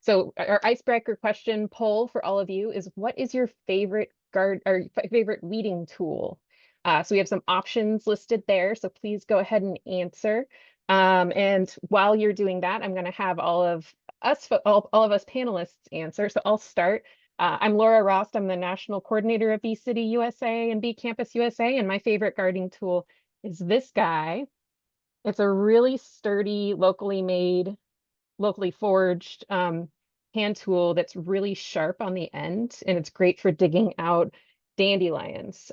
So our icebreaker question poll for all of you is, what is your favorite favorite weeding tool? So we have some options listed there, so please go ahead and answer. And while you're doing that, I'm going to have all of us panelists answer. So I'll start. I'm Laura Rost. I'm the national coordinator of Bee City USA and Bee Campus USA, and my favorite gardening tool is this guy. It's a really sturdy, locally made, locally forged hand tool that's really sharp on the end, and it's great for digging out dandelions,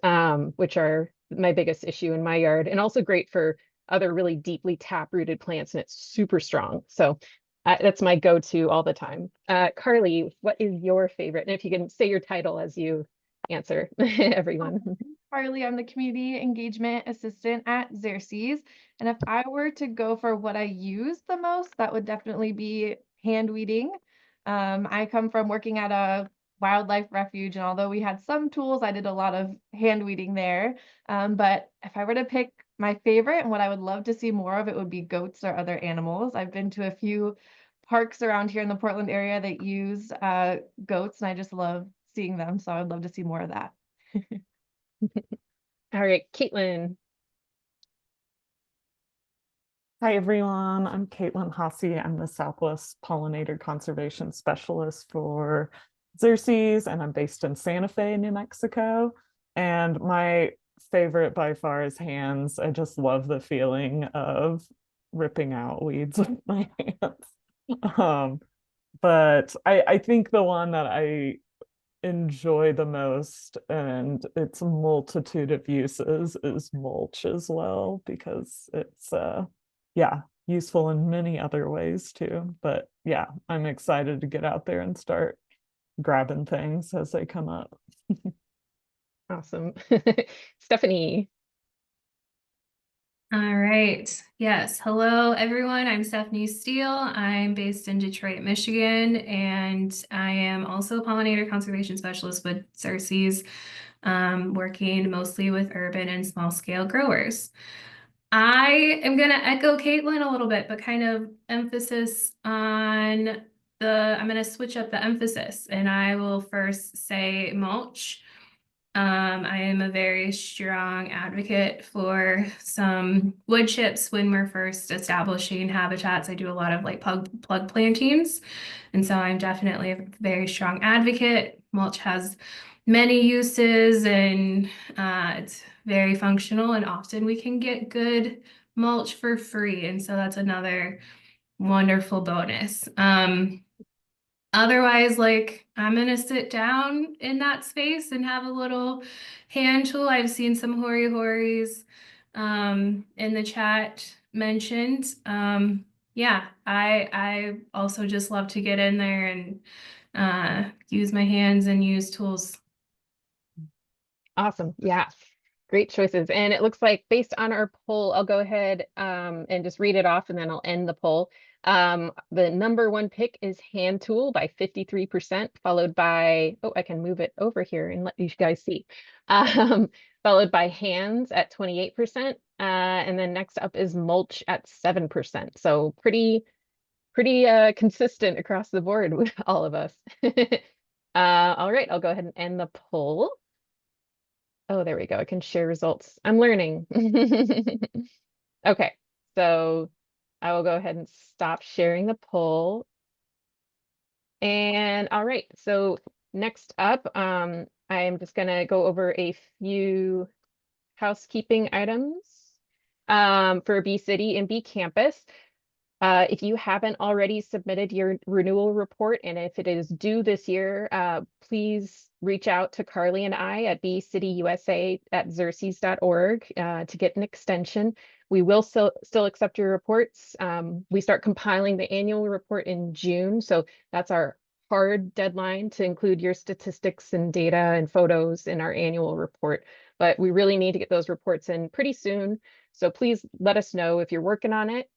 which are my biggest issue in my yard, and also great for other really deeply tap-rooted plants, and it's super strong. So that's my go-to all the time. Carly, what is your favorite? And if you can say your title as you answer, everyone. Carly, I'm the community engagement assistant at Xerces. And if I were to go for what I use the most, that would definitely be hand weeding. I come from working at a wildlife refuge, and although we had some tools, I did a lot of hand weeding there. But if I were to pick my favorite and what I would love to see more of, it would be goats or other animals. I've been to a few parks around here in the Portland area that use goats, and I just love seeing them. So I would love to see more of that. All right, Kaitlin. Hi, everyone. I'm Kaitlin Haase. I'm the Southwest Pollinator Conservation Specialist for Xerces, and I'm based in Santa Fe, New Mexico. And my favorite by far is hands. I just love the feeling of ripping out weeds with my hands. But I think the one that I enjoy the most, and its multitude of uses, is mulch as well, because it's yeah, useful in many other ways too. But yeah, I'm excited to get out there and start grabbing things as they come up. Awesome. Stephanie. All right. Yes. Hello, everyone. I'm Stefanie Steele. I'm based in Detroit, Michigan, and I am also a pollinator conservation specialist with Xerces, working mostly with urban and small scale growers. I am going to echo Kaitlin a little bit, but kind of emphasis on I'm going to switch up the emphasis, and I will first say mulch. I am a very strong advocate for some wood chips when we're first establishing habitats. I do a lot of like plug plantings. And so I'm definitely a very strong advocate. Mulch has many uses, and it's very functional, and often we can get good mulch for free. And so that's another wonderful bonus. Otherwise, like, I'm gonna sit down in that space and have a little hand tool. I've seen some horis in the chat mentioned. Yeah, I also just love to get in there and use my hands and use tools. Awesome. Yeah. Great choices. And it looks like, based on our poll, I'll go ahead and just read it off, and then I'll end the poll. The number one pick is hand tool by 53%, followed by, oh, I can move it over here and let you guys see. Followed by hands at 28%. And then next up is mulch at 7%. So pretty consistent across the board with all of us. All right, I'll go ahead and end the poll. Oh, there we go. I can share results. I'm learning. Okay, so I will go ahead and stop sharing the poll. And all right, so next up, I am just gonna go over a few housekeeping items for Bee City and Bee Campus. If you haven't already submitted your renewal report, and if it is due this year, please reach out to Carly and I at bcityusa@xerces.org to get an extension. We will still accept your reports. We start compiling the annual report in June, so that's our hard deadline to include your statistics and data and photos in our annual report. But we really need to get those reports in pretty soon. So please let us know if you're working on it.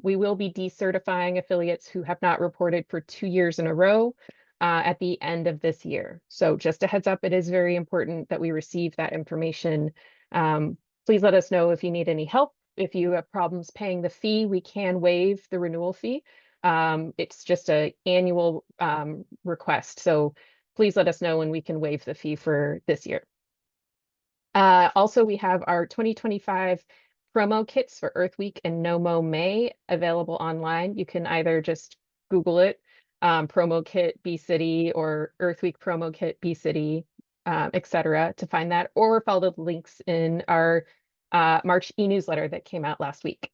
We will be decertifying affiliates who have not reported for 2 years in a row at the end of this year. So just a heads up, it is very important that we receive that information. Please let us know if you need any help. If you have problems paying the fee, we can waive the renewal fee. It's just an annual request. So please let us know when we can waive the fee for this year. Also, we have our 2025 promo kits for Earth Week and No Mow May available online. You can either just Google it, promo kit Bee City or Earth Week promo kit Bee City, etc. to find that, or follow the links in our March e-newsletter that came out last week.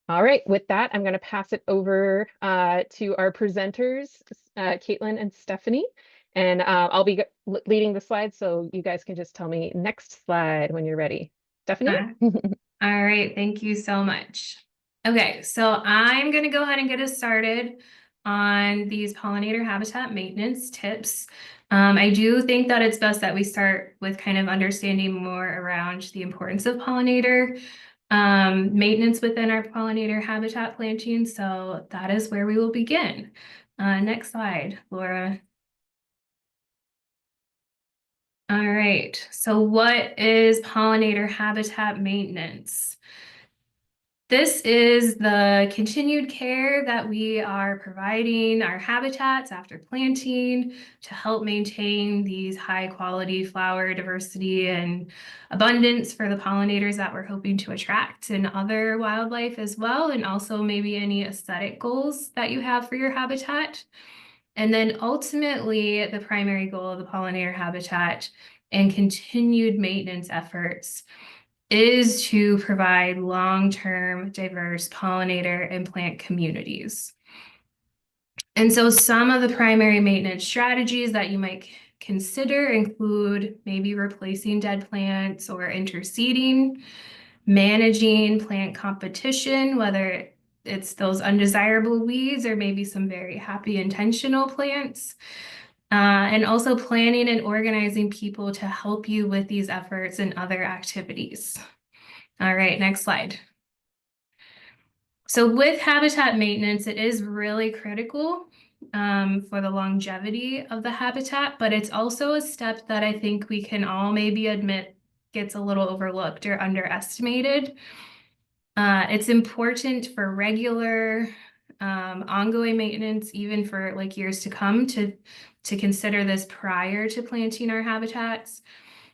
All right, with that, I'm going to pass it over to our presenters, Kaitlin and Stefanie. And I'll be leading the slides, so you guys can just tell me next slide when you're ready. Stefanie? All right, thank you so much. Okay, so I'm going to go ahead and get us started on these pollinator habitat maintenance tips. I do think that it's best that we start with kind of understanding more around the importance of pollinator maintenance within our pollinator habitat planting. So that is where we will begin. Next slide, Laura. All right, so what is pollinator habitat maintenance? This is the continued care that we are providing our habitats after planting to help maintain these high quality flower diversity and abundance for the pollinators that we're hoping to attract and other wildlife as well, and also maybe any aesthetic goals that you have for your habitat. And then ultimately, the primary goal of the pollinator habitat and continued maintenance efforts is to provide long-term diverse pollinator and plant communities. And so some of the primary maintenance strategies that you might consider include maybe replacing dead plants or interseeding, managing plant competition, whether it's those undesirable weeds or maybe some very happy intentional plants, and also planning and organizing people to help you with these efforts and other activities. All right, next slide. So with habitat maintenance, it is really critical for the longevity of the habitat, but it's also a step that I think we can all maybe admit gets a little overlooked or underestimated. It's important for regular ongoing maintenance, even for like years to come, to consider this prior to planting our habitats.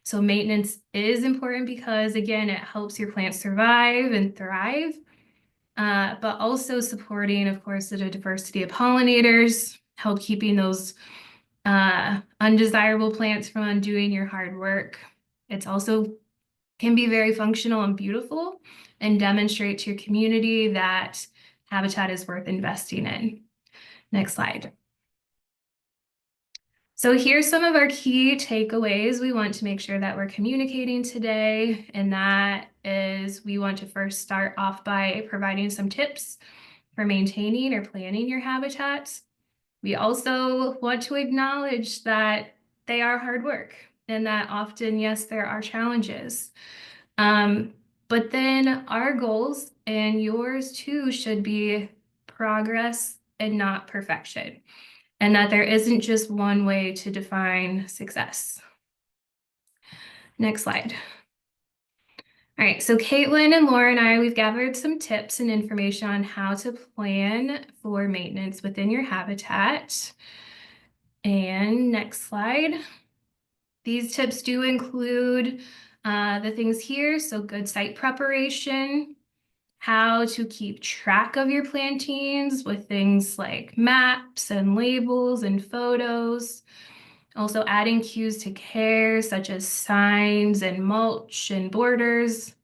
So maintenance is important because, again, it helps your plants survive and thrive, but also supporting, of course, the diversity of pollinators, help keeping those undesirable plants from undoing your hard work. It's also can be very functional and beautiful and demonstrate to your community that habitat is worth investing in. Next slide. So here's some of our key takeaways we want to make sure that we're communicating today, and that is we want to first start off by providing some tips for maintaining or planning your habitats. We also want to acknowledge that they are hard work and that often, yes, there are challenges. But then our goals and yours too should be progress and not perfection, and that there isn't just one way to define success. Next slide. All right, so Kaitlin and Laura and I, we've gathered some tips and information on how to plan for maintenance within your habitat. And next slide. These tips do include the things here, so good site preparation, how to keep track of your plantings with things like maps and labels and photos. Also adding cues to care, such as signs and mulch and borders.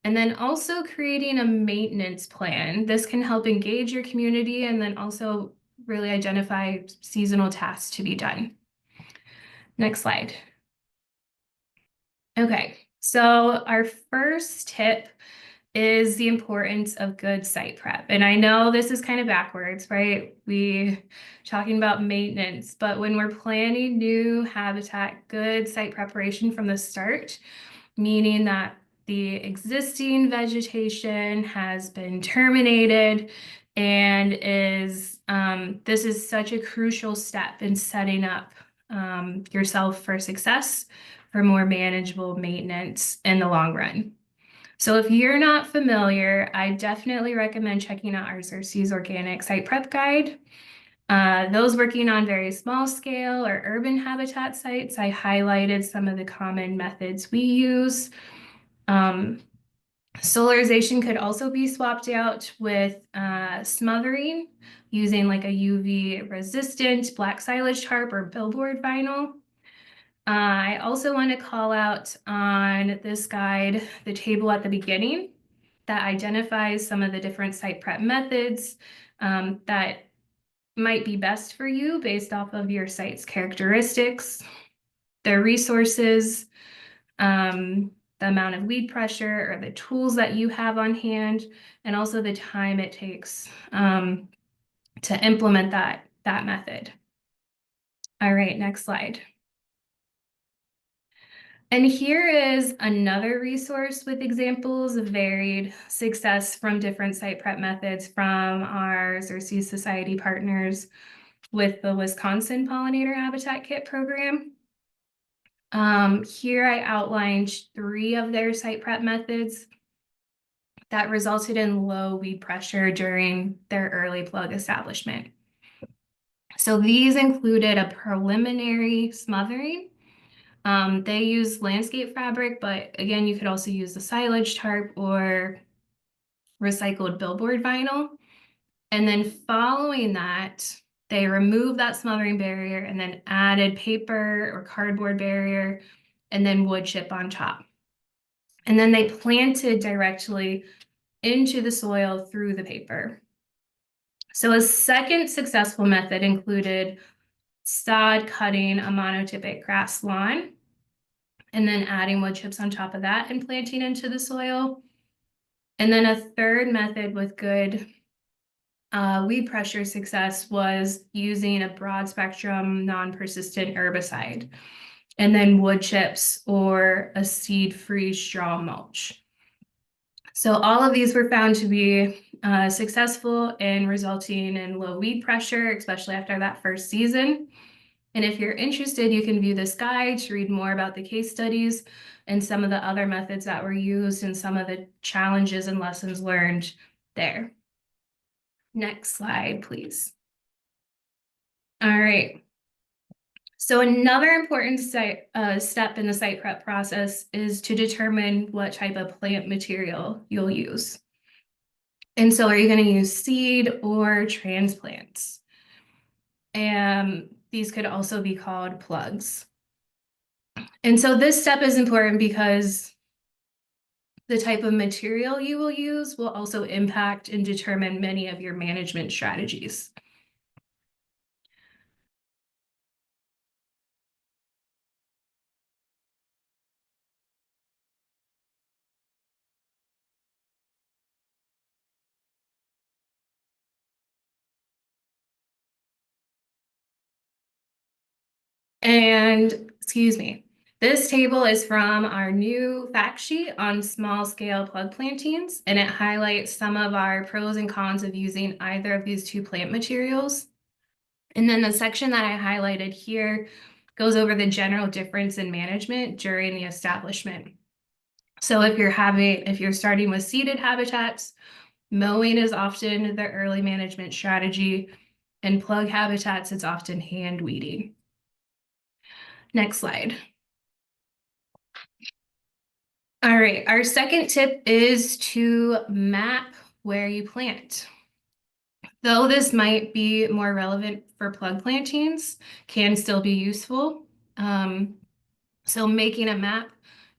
And then also creating a maintenance plan. This can help engage your community and then also really identify seasonal tasks to be done. Next slide. Okay, so our first tip is the importance of good site prep. And I know this is kind of backwards, right? We talking about maintenance, but when we're planning new habitat, good site preparation from the start, meaning that the existing vegetation has been terminated and is, this is such a crucial step in setting up yourself for success, for more manageable maintenance in the long run. So if you're not familiar, I definitely recommend checking out our Xerces Organic Site Prep Guide. Those working on very small scale or urban habitat sites, I highlighted some of the common methods we use. Solarization could also be swapped out with smothering using like a UV resistant black silage tarp or billboard vinyl. I also want to call out on this guide, the table at the beginning that identifies some of the different site prep methods that might be best for you based off of your site's characteristics, their resources, the amount of weed pressure or the tools that you have on hand, and also the time it takes to implement that method. All right, next slide. And here is another resource with examples of varied success from different site prep methods from our Xerces Society partners with the Wisconsin Pollinator Habitat Kit program. Here I outlined 3 of their site prep methods that resulted in low weed pressure during their early plug establishment. So these included a preliminary smothering. They use landscape fabric, but again, you could also use the silage tarp or recycled billboard vinyl. And then following that, they removed that smothering barrier and then added paper or cardboard barrier and then wood chip on top. And then they planted directly into the soil through the paper. So a second successful method included sod cutting a monotypic grass lawn and then adding wood chips on top of that and planting into the soil. And then a third method with good weed pressure success was using a broad spectrum non-persistent herbicide and then wood chips or a seed-free straw mulch. So all of these were found to be successful in resulting in low weed pressure, especially after that first season. And if you're interested, you can view this guide to read more about the case studies and some of the other methods that were used and some of the challenges and lessons learned there. Next slide, please. All right. So another important step in the site prep process is to determine what type of plant material you'll use. And so are you going to use seed or transplants? And these could also be called plugs. And so this step is important because the type of material you will use will also impact and determine many of your management strategies. And excuse me, this table is from our new fact sheet on small scale plug plantings, and it highlights some of our pros and cons of using either of these 2 plant materials. And then the section that I highlighted here goes over the general difference in management during the establishment. So if you're starting with seeded habitats, mowing is often the early management strategy, and plug habitats, it's often hand weeding. Next slide. All right, our second tip is to map where you plant. Though this might be more relevant for plug plantings, can still be useful. So making a map,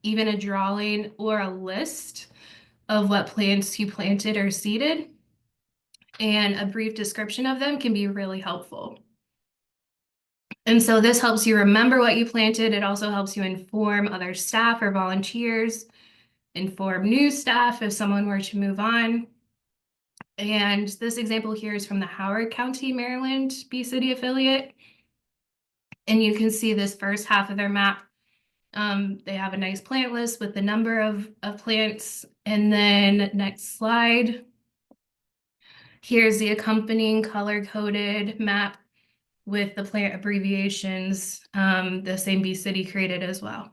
even a drawing or a list of what plants you planted or seeded, and a brief description of them can be really helpful. And so this helps you remember what you planted. It also helps you inform other staff or volunteers, inform new staff if someone were to move on. And this example here is from the Howard County, Maryland, Bee City affiliate. And you can see this first half of their map. They have a nice plant list with the number of plants. And then next slide. Here's the accompanying color-coded map with the plant abbreviations, the same Bee City created as well.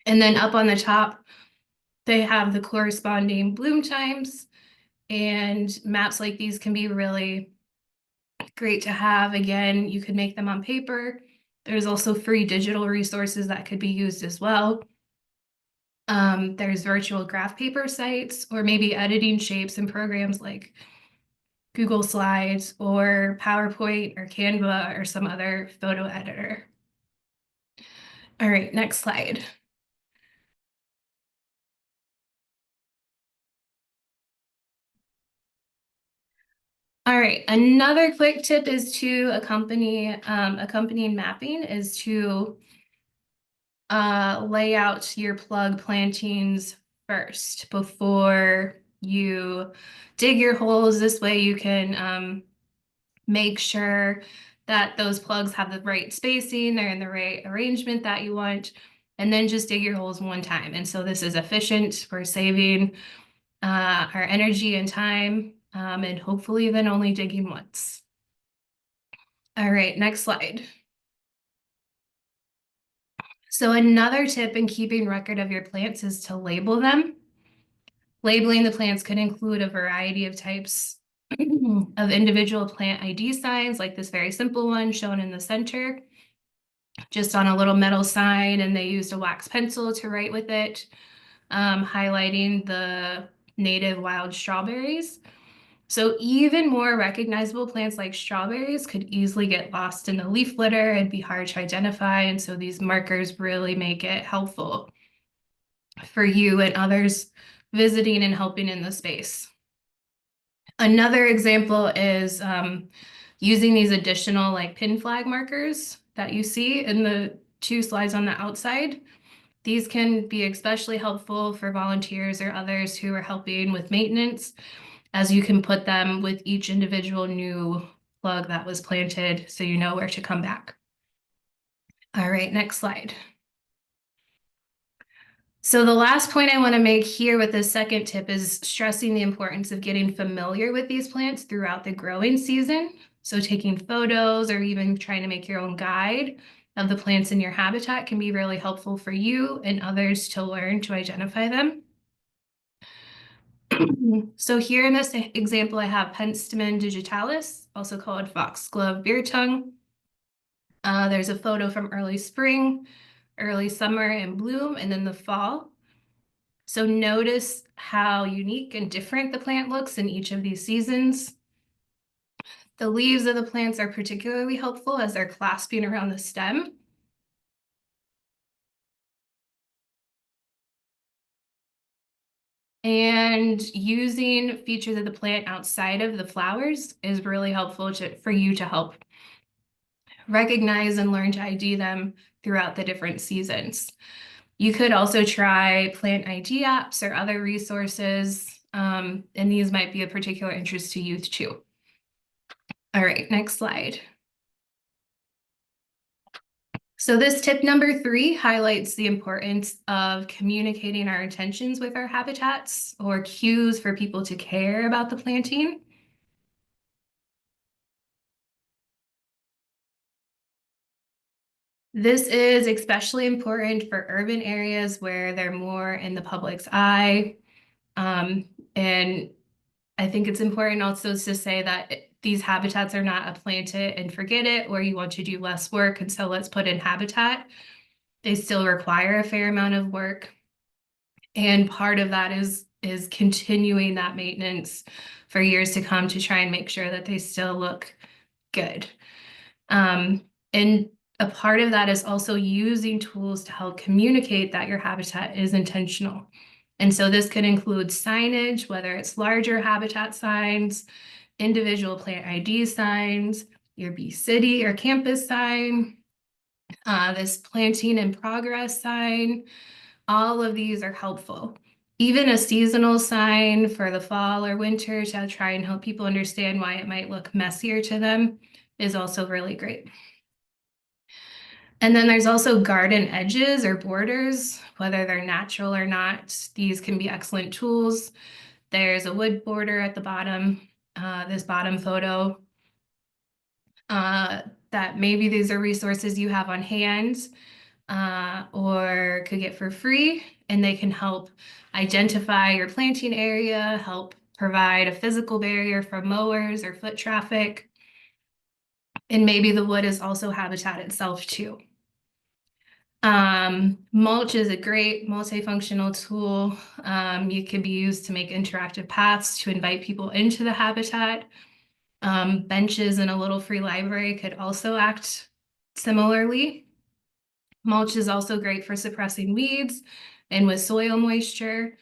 And then up on the top, They have the corresponding bloom times, and maps like these can be really great to have. Again, you could make them on paper. There's also free digital resources that could be used as well. There's virtual graph paper sites, or maybe editing shapes in programs like Google Slides or PowerPoint or Canva or some other photo editor. All right, next slide. All right, another quick tip is to accompanying mapping is to lay out your plug plantings first before you dig your holes. This way you can make sure that those plugs have the right spacing, they're in the right arrangement that you want, and then just dig your holes one time. And so this is efficient. We're saving our energy and time, and hopefully then only digging once. All right, next slide. So another tip in keeping record of your plants is to label them. Labeling the plants could include a variety of types of individual plant ID signs, like this very simple one shown in the center, just on a little metal sign, and they used a wax pencil to write with it, highlighting the native wild strawberries. So even more recognizable plants like strawberries could easily get lost in the leaf litter and be hard to identify. And so these markers really make it helpful for you and others visiting and helping in the space. Another example is using these additional like pin flag markers that you see in the 2 slides on the outside. These can be especially helpful for volunteers or others who are helping with maintenance, as you can put them with each individual new plug that was planted so you know where to come back. All right, next slide. So the last point I want to make here with this second tip is stressing the importance of getting familiar with these plants throughout the growing season. So taking photos or even trying to make your own guide of the plants in your habitat can be really helpful for you and others to learn to identify them. So here in this example, I have Penstemon digitalis, also called foxglove beer tongue. There's a photo from early spring, early summer and bloom, and then the fall. So notice how unique and different the plant looks in each of these seasons. The leaves of the plants are particularly helpful as they're clasping around the stem. And using features of the plant outside of the flowers is really helpful for you to help recognize and learn to ID them throughout the different seasons. You could also try plant ID apps or other resources, and these might be of particular interest to youth too. All right, next slide. So this tip number 3 highlights the importance of communicating our intentions with our habitats, or cues for people to care about the planting. This is especially important for urban areas where they're more in the public's eye. And I think it's important also to say that these habitats are not a plant it and forget it, or you want to do less work and so let's put in habitat. They still require a fair amount of work. And part of that is continuing that maintenance for years to come to try and make sure that they still look good. And a part of that is also using tools to help communicate that your habitat is intentional. And so this could include signage, whether it's larger habitat signs, individual plant ID signs, your bee city or campus sign, this planting in progress sign. All of these are helpful. Even a seasonal sign for the fall or winter to try and help people understand why it might look messier to them is also really great. And then there's also garden edges or borders, whether they're natural or not. These can be excellent tools. There's a wood border at the bottom, this bottom photo, that maybe these are resources you have on hand or could get for free. and they can help identify your planting area, help provide a physical barrier for mowers or foot traffic. And maybe the wood is also habitat itself too. Mulch is a great multifunctional tool. It can be used to make interactive paths to invite people into the habitat. Benches in a little free library could also act similarly. Mulch is also great for suppressing weeds and with soil moisture,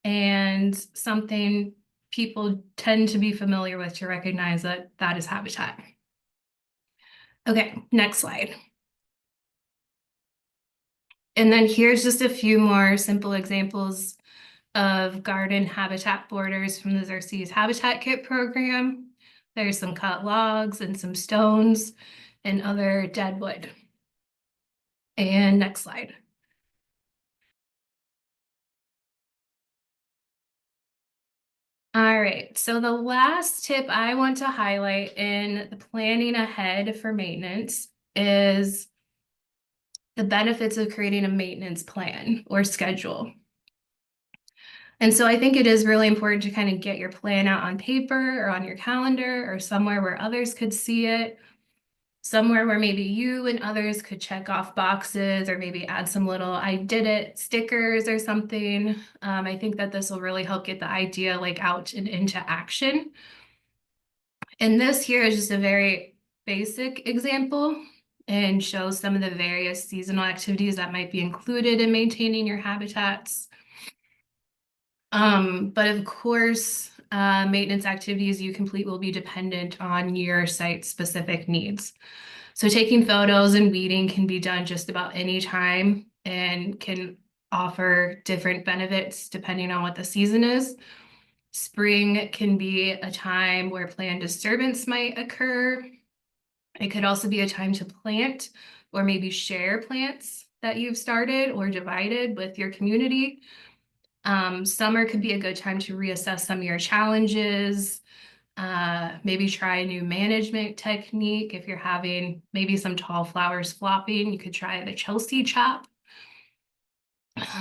and something people tend to be familiar with to recognize that that is habitat. Okay, next slide. And then here's just a few more simple examples of garden habitat borders from the Xerces Habitat Kit program. There's some cut logs and some stones and other dead wood. And next slide. All right, so the last tip I want to highlight in the planning ahead for maintenance is the benefits of creating a maintenance plan or schedule. And so I think it is really important to kind of get your plan out on paper or on your calendar or somewhere where others could see it, somewhere where maybe you and others could check off boxes or maybe add some little "I did it" stickers or something. I think that this will really help get the idea like out and into action. And this here is just a very basic example and shows some of the various seasonal activities that might be included in maintaining your habitats. But of course, maintenance activities you complete will be dependent on your site-specific needs. So taking photos and weeding can be done just about any time and can offer different benefits depending on what the season is. Spring can be a time where plant disturbance might occur. It could also be a time to plant or maybe share plants that you've started or divided with your community. Summer could be a good time to reassess some of your challenges, maybe try a new management technique. If you're having maybe some tall flowers flopping, you could try the Chelsea chop.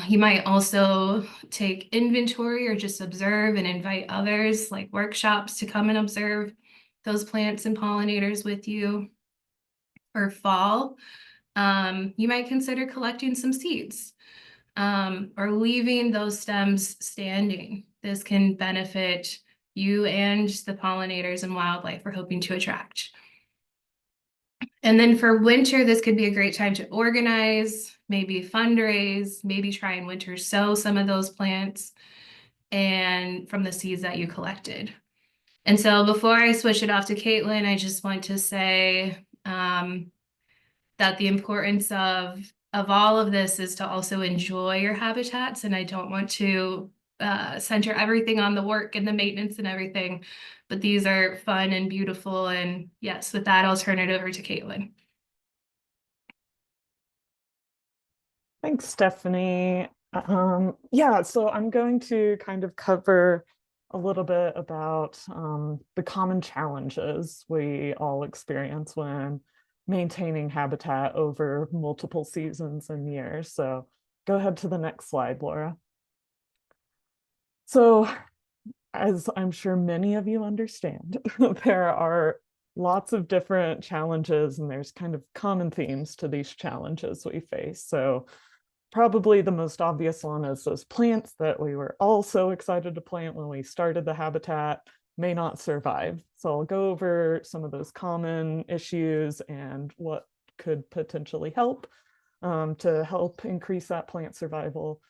You might also take inventory or just observe and invite others, like workshops, to come and observe those plants and pollinators with you. For fall, you might consider collecting some seeds or leaving those stems standing. This can benefit you and the pollinators and wildlife we're hoping to attract. And then for winter, this could be a great time to organize, maybe fundraise, maybe try and winter sow some of those plants and from the seeds that you collected. And so before I switch it off to Kaitlin, I just want to say that the importance of all of this is to also enjoy your habitats. And I don't want to center everything on the work and the maintenance and everything, but these are fun and beautiful. And yes, with that, I'll turn it over to Kaitlin. Thanks, Stephanie. Yeah, so I'm going to kind of cover a little bit about the common challenges we all experience when maintaining habitat over multiple seasons and years. So go ahead to the next slide, Laura. So as I'm sure many of you understand, there are lots of different challenges and there's kind of common themes to these challenges we face. So probably the most obvious one is those plants that we were all so excited to plant when we started the habitat may not survive. So I'll go over some of those common issues and what could potentially help to help increase that plant survival.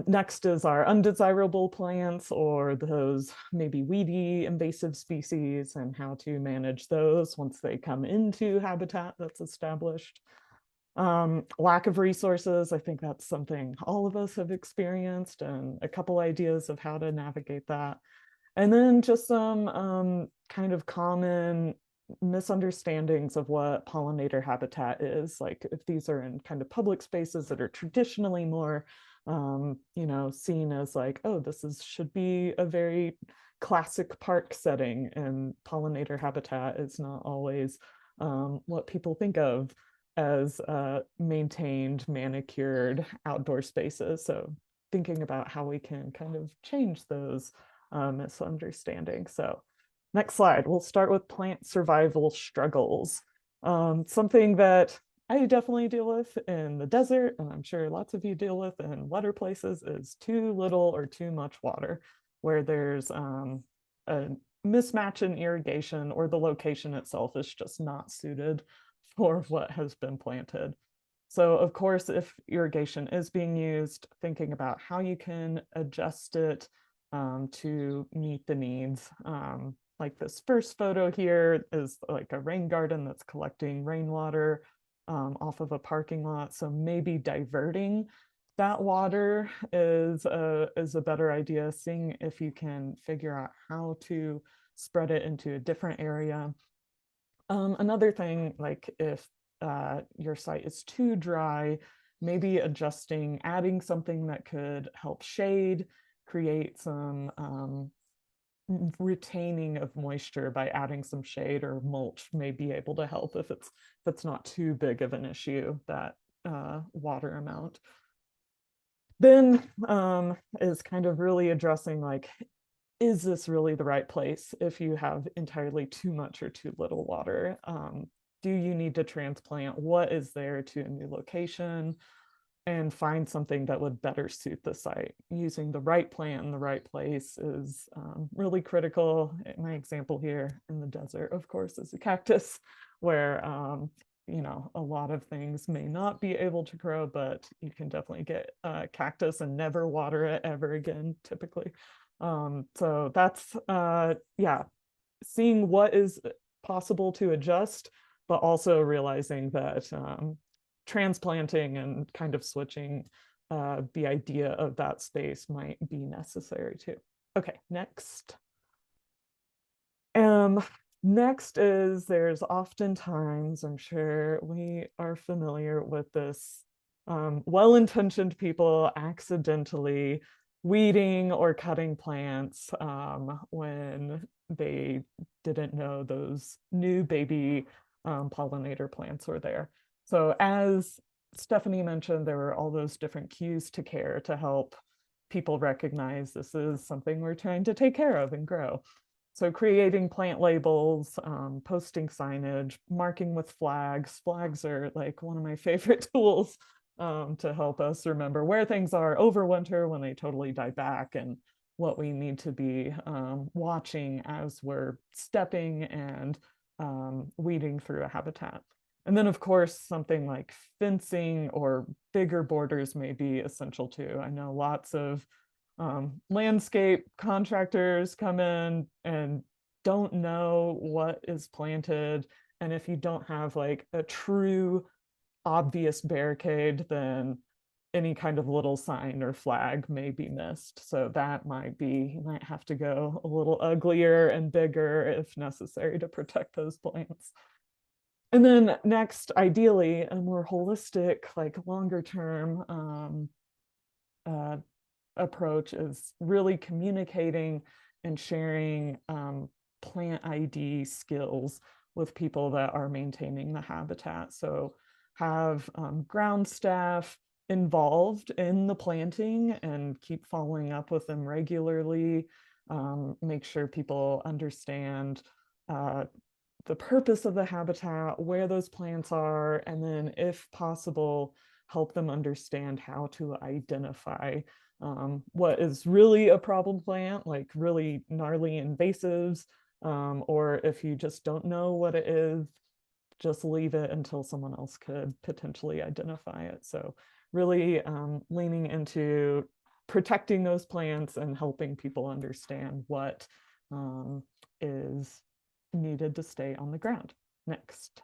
Next is our undesirable plants or those maybe weedy invasive species and how to manage those once they come into habitat that's established. Lack of resources, I think that's something all of us have experienced, and a couple ideas of how to navigate that. And then just some kind of common misunderstandings of what pollinator habitat is. Like if these are in kind of public spaces that are traditionally more, seen as like, oh, should be a very classic park setting, and pollinator habitat is not always what people think of. as maintained, manicured outdoor spaces. So thinking about how we can kind of change those misunderstandings. So next slide, we'll start with plant survival struggles. Something that I definitely deal with in the desert, and I'm sure lots of you deal with in wetter places, is too little or too much water, where there's a mismatch in irrigation or the location itself is just not suited for what has been planted. So of course, if irrigation is being used, thinking about how you can adjust it to meet the needs. Like this first photo here is like a rain garden that's collecting rainwater off of a parking lot. So maybe diverting that water is a better idea, seeing if you can figure out how to spread it into a different area. Another thing, like if your site is too dry, maybe adjusting, adding something that could help shade, create some retaining of moisture by adding some shade, or mulch may be able to help if it's not too big of an issue, that water amount. Then is kind of really addressing, like, is this really the right place if you have entirely too much or too little water? Do you need to transplant? What is there to a new location? And find something that would better suit the site. Using the right plant in the right place is really critical. My example here in the desert, of course, is a cactus, where you know, a lot of things may not be able to grow, but you can definitely get a cactus and never water it ever again, typically. So that's yeah, seeing what is possible to adjust, but also realizing that transplanting and kind of switching the idea of that space might be necessary too. Okay, next. Next is, there's oftentimes, I'm sure we are familiar with this, well-intentioned people accidentally weeding or cutting plants when they didn't know those new baby pollinator plants were there. So as Stefanie mentioned, there were all those different cues to care to help people recognize this is something we're trying to take care of and grow. So creating plant labels, posting signage, marking with flags. Flags are like one of my favorite tools to help us remember where things are over winter when they totally die back, and what we need to be watching as we're stepping and weeding through a habitat. And then of course, something like fencing or bigger borders may be essential too. I know lots of landscape contractors come in and don't know what is planted. And if you don't have like a true obvious barricade, then any kind of little sign or flag may be missed. So that might be, you might have to go a little uglier and bigger if necessary to protect those plants. And then next, ideally, a more holistic, like longer term approach is really communicating and sharing plant ID skills with people that are maintaining the habitat. So have ground staff involved in the planting and keep following up with them regularly. Make sure people understand the purpose of the habitat, where those plants are, and then if possible, help them understand how to identify what is really a problem plant, like really gnarly invasives, or if you just don't know what it is, just leave it until someone else could potentially identify it. So really leaning into protecting those plants and helping people understand what is needed to stay on the ground. Next.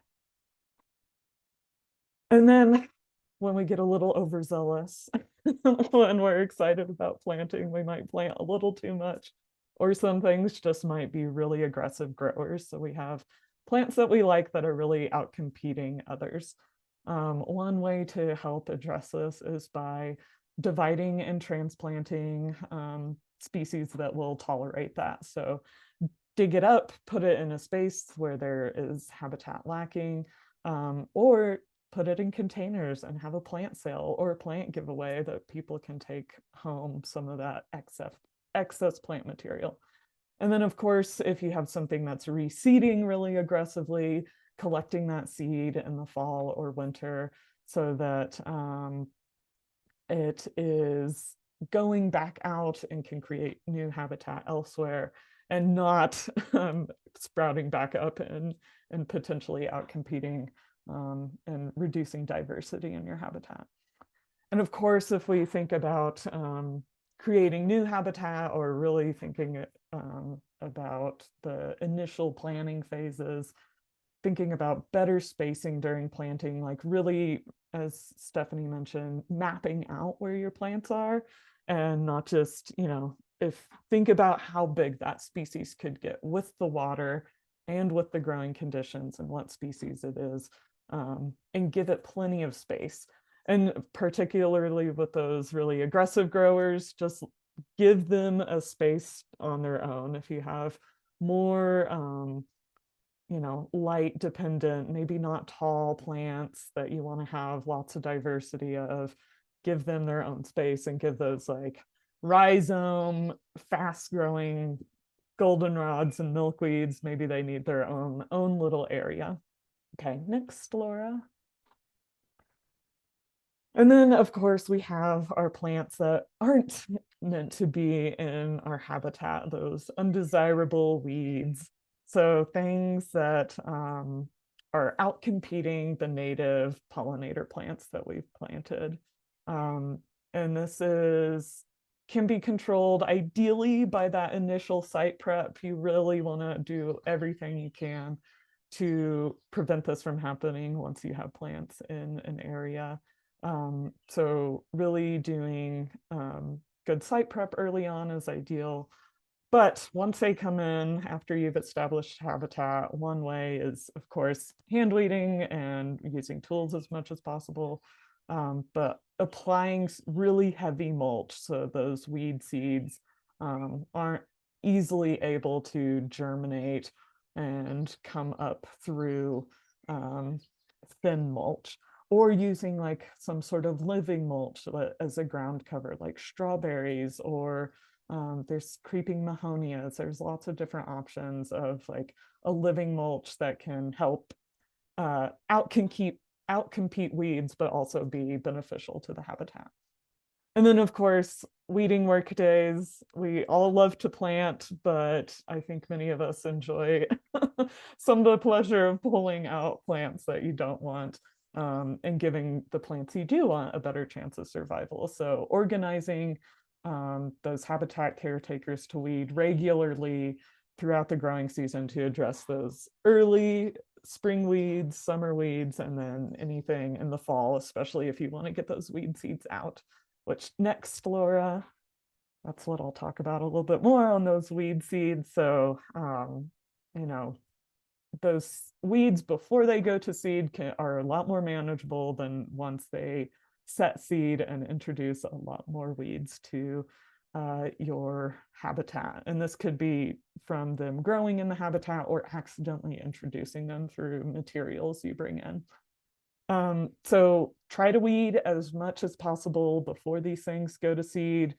And then when we get a little overzealous, when we're excited about planting, we might plant a little too much, or some things just might be really aggressive growers. So we have plants that we like that are really outcompeting others. One way to help address this is by dividing and transplanting species that will tolerate that. So dig it up, put it in a space where there is habitat lacking, or put it in containers and have a plant sale or a plant giveaway that people can take home some of that excess plant material. And then, of course, if you have something that's reseeding really aggressively, collecting that seed in the fall or winter so that it is going back out and can create new habitat elsewhere and not sprouting back up and potentially outcompeting and reducing diversity in your habitat. And of course, if we think about creating new habitat or really thinking about the initial planning phases, thinking about better spacing during planting, like really, as Stefanie mentioned, mapping out where your plants are and not just, think about how big that species could get with the water and with the growing conditions and what species it is, and give it plenty of space. And particularly with those really aggressive growers, just give them a space on their own. If you have more, light dependent, maybe not tall plants that you want to have lots of diversity of, give them their own space and give those like rhizome, fast growing goldenrods and milkweeds, maybe they need their own little area. Okay, next, Laura. And then, of course, we have our plants that aren't meant to be in our habitat, those undesirable weeds. So things that are outcompeting the native pollinator plants that we've planted. And this can be controlled ideally by that initial site prep. You really want to do everything you can to prevent this from happening once you have plants in an area. So really doing good site prep early on is ideal. But once they come in, after you've established habitat, one way is, of course, hand weeding and using tools as much as possible, but applying really heavy mulch so those weed seeds aren't easily able to germinate and come up through thin mulch, or using like some sort of living mulch as a ground cover, like strawberries, or there's creeping mahonias. There's lots of different options of like a living mulch that can help outcompete weeds, but also be beneficial to the habitat. And then, of course, weeding work days. We all love to plant, but I think many of us enjoy some of the pleasure of pulling out plants that you don't want, and giving the plants you do want a better chance of survival. So organizing those habitat caretakers to weed regularly throughout the growing season to address those early spring weeds, summer weeds, and then anything in the fall, especially if you want to get those weed seeds out. Which next, Laura, that's what I'll talk about a little bit more on those weed seeds. So, those weeds before they go to seed are a lot more manageable than once they set seed and introduce a lot more weeds to your habitat. And this could be from them growing in the habitat or accidentally introducing them through materials you bring in. So try to weed as much as possible before these things go to seed,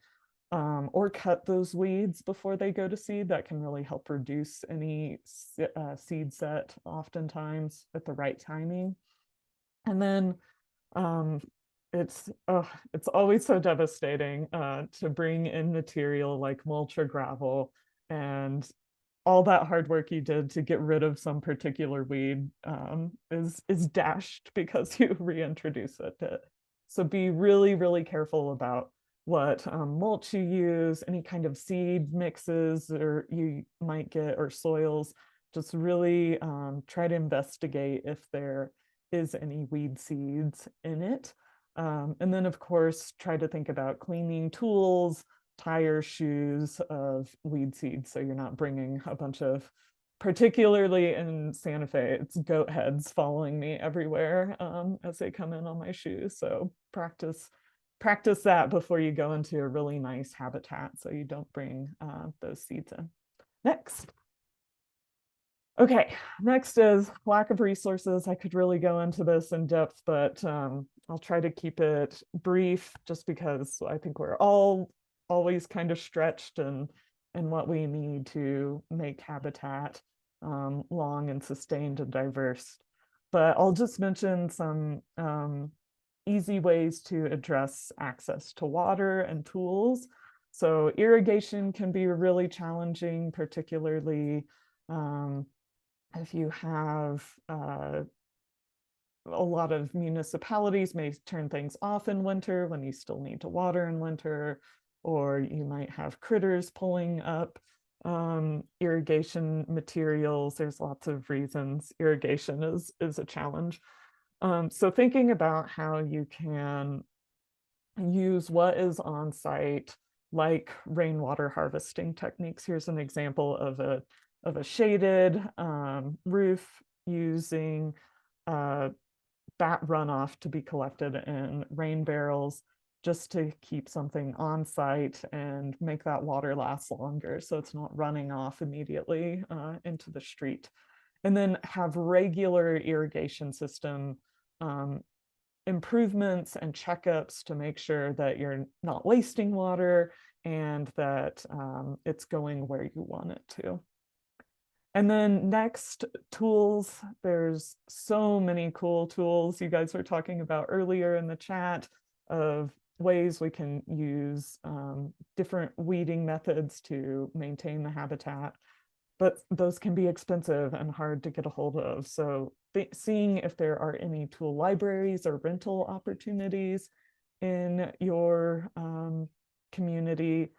or cut those weeds before they go to seed. That can really help reduce any seed set oftentimes at the right timing. And then it's always so devastating to bring in material like mulch or gravel, and all that hard work you did to get rid of some particular weed is dashed because you reintroduce it. So be really, really careful about what mulch you use, any kind of seed mixes or you might get, or soils. Just really try to investigate if there is any weed seeds in it. And then, of course, try to think about cleaning tools, tires, shoes of weed seeds, so you're not bringing a bunch of, particularly in Santa Fe, it's goat heads following me everywhere as they come in on my shoes. So practice that before you go into a really nice habitat so you don't bring those seeds in. Next. Okay, next is lack of resources. I could really go into this in depth, but I'll try to keep it brief just because I think we're all always kind of stretched in what we need to make habitat long and sustained and diverse. But I'll just mention some easy ways to address access to water and tools. So irrigation can be really challenging, particularly if you have a lot of municipalities may turn things off in winter when you still need to water in winter, or you might have critters pulling up irrigation materials. There's lots of reasons irrigation is a challenge. So thinking about how you can use what is on site, like rainwater harvesting techniques. Here's an example of a shaded roof using bat runoff to be collected in rain barrels just to keep something on site and make that water last longer so it's not running off immediately into the street. And then have regular irrigation system improvements and checkups to make sure that you're not wasting water and that it's going where you want it to. And then next, tools. There's so many cool tools you guys were talking about earlier in the chat of ways we can use different weeding methods to maintain the habitat, but those can be expensive and hard to get a hold of. So seeing if there are any tool libraries or rental opportunities in your community.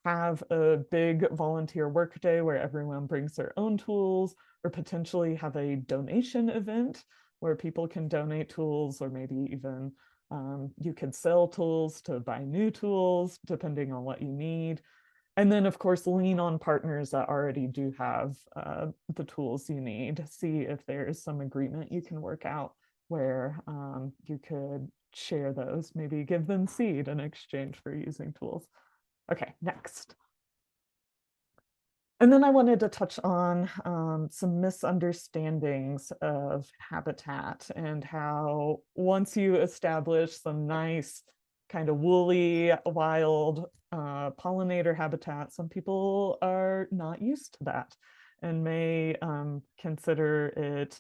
Have a big volunteer work day where everyone brings their own tools, or potentially have a donation event where people can donate tools, or maybe even you could sell tools to buy new tools, depending on what you need. And then, of course, lean on partners that already do have the tools you need. See if there's some agreement you can work out where you could share those, maybe give them seed in exchange for using tools. Okay, next. And then I wanted to touch on some misunderstandings of habitat and how once you establish some nice kind of woolly, wild pollinator habitat, some people are not used to that and may consider it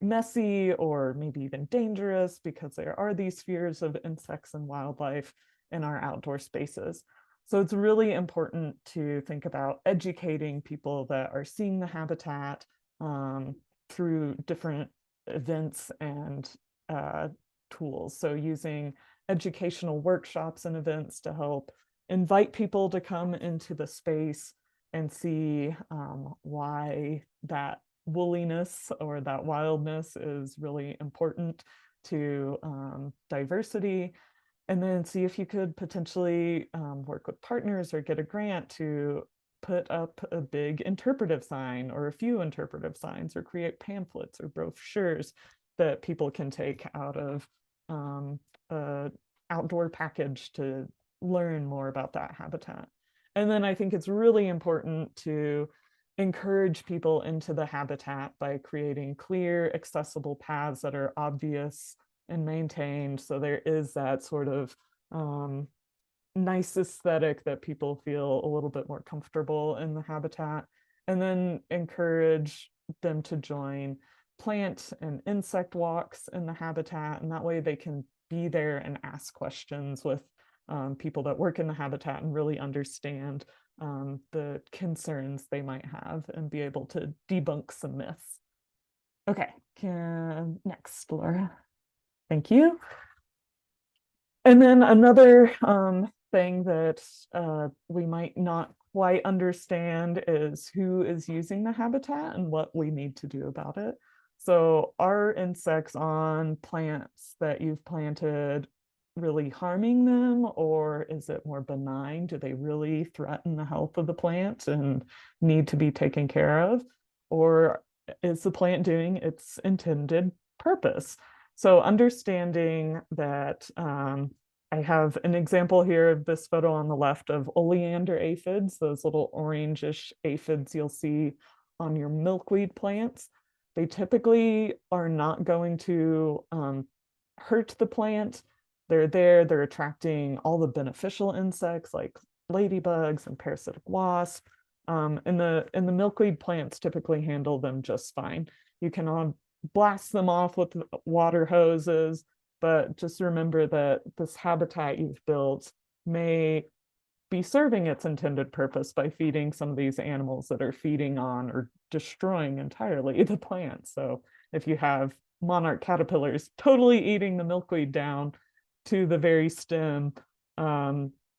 messy or maybe even dangerous because there are these fears of insects and wildlife in our outdoor spaces. So it's really important to think about educating people that are seeing the habitat through different events and tools. So using educational workshops and events to help invite people to come into the space and see why that woolliness or that wildness is really important to diversity. And then see if you could potentially work with partners or get a grant to put up a big interpretive sign or a few interpretive signs, or create pamphlets or brochures that people can take out of an outdoor package to learn more about that habitat. And then I think it's really important to encourage people into the habitat by creating clear, accessible paths that are obvious and maintained, so there is that sort of nice aesthetic that people feel a little bit more comfortable in the habitat. And then encourage them to join plant and insect walks in the habitat, and that way they can be there and ask questions with people that work in the habitat and really understand the concerns they might have and be able to debunk some myths. Okay, next, Laura. Thank you. And then another thing that we might not quite understand is who is using the habitat and what we need to do about it. So are insects on plants that you've planted really harming them, or is it more benign? Do they really threaten the health of the plant and need to be taken care of? Or is the plant doing its intended purpose? So understanding that, I have an example here of this photo on the left of oleander aphids, those little orangish aphids you'll see on your milkweed plants. They typically are not going to hurt the plant. They're there, they're attracting all the beneficial insects like ladybugs and parasitic wasps. And the milkweed plants typically handle them just fine. You can blast them off with water hoses, but just remember that this habitat you've built may be serving its intended purpose by feeding some of these animals that are feeding on or destroying entirely the plant. So if you have monarch caterpillars totally eating the milkweed down to the very stem,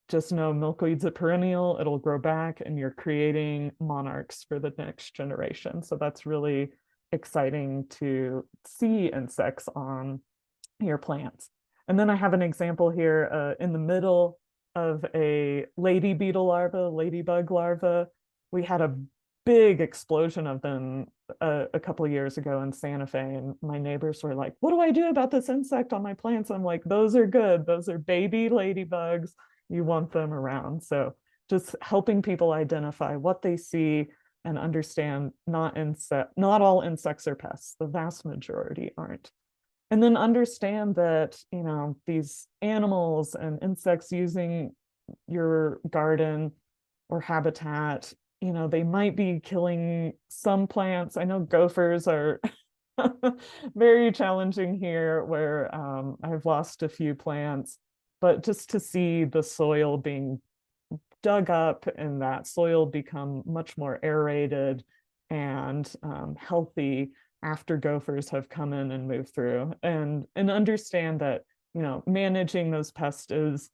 just know milkweed's a perennial, it'll grow back, and you're creating monarchs for the next generation. So that's really exciting to see insects on your plants. And then I have an example here in the middle of a lady beetle larva, ladybug larva. We had a big explosion of them a couple of years ago in Santa Fe, and my neighbors were like, what do I do about this insect on my plants? I'm like, those are good. Those are baby ladybugs. You want them around. So just helping people identify what they see and understand not all insects are pests. The vast majority aren't. And then understand that, you know, these animals and insects using your garden or habitat, you know, they might be killing some plants. I know gophers are very challenging here, where I've lost a few plants, but just to see the soil being dug up and that soil become much more aerated and healthy after gophers have come in and moved through, and understand that, you know, managing those pests is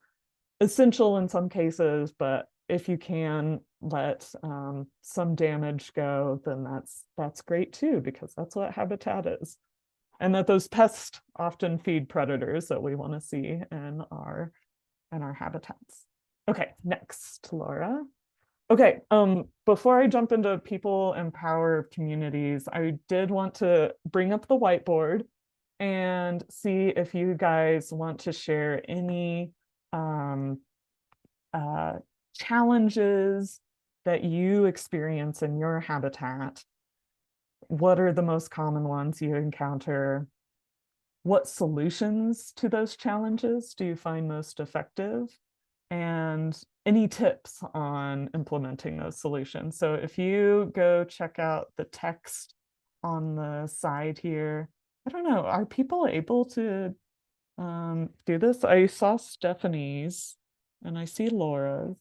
essential in some cases, but if you can let some damage go, then that's great too, because that's what habitat is. And that those pests often feed predators that we want to see in our habitats. Okay, next, Laura. Okay, before I jump into people and power of communities, I did want to bring up the whiteboard and see if you guys want to share any challenges that you experience in your habitat. What are the most common ones you encounter? What solutions to those challenges do you find most effective? And any tips on implementing those solutions. So if you go check out the text on the side here, I don't know, are people able to do this? I saw Stefanie's and I see Laura's.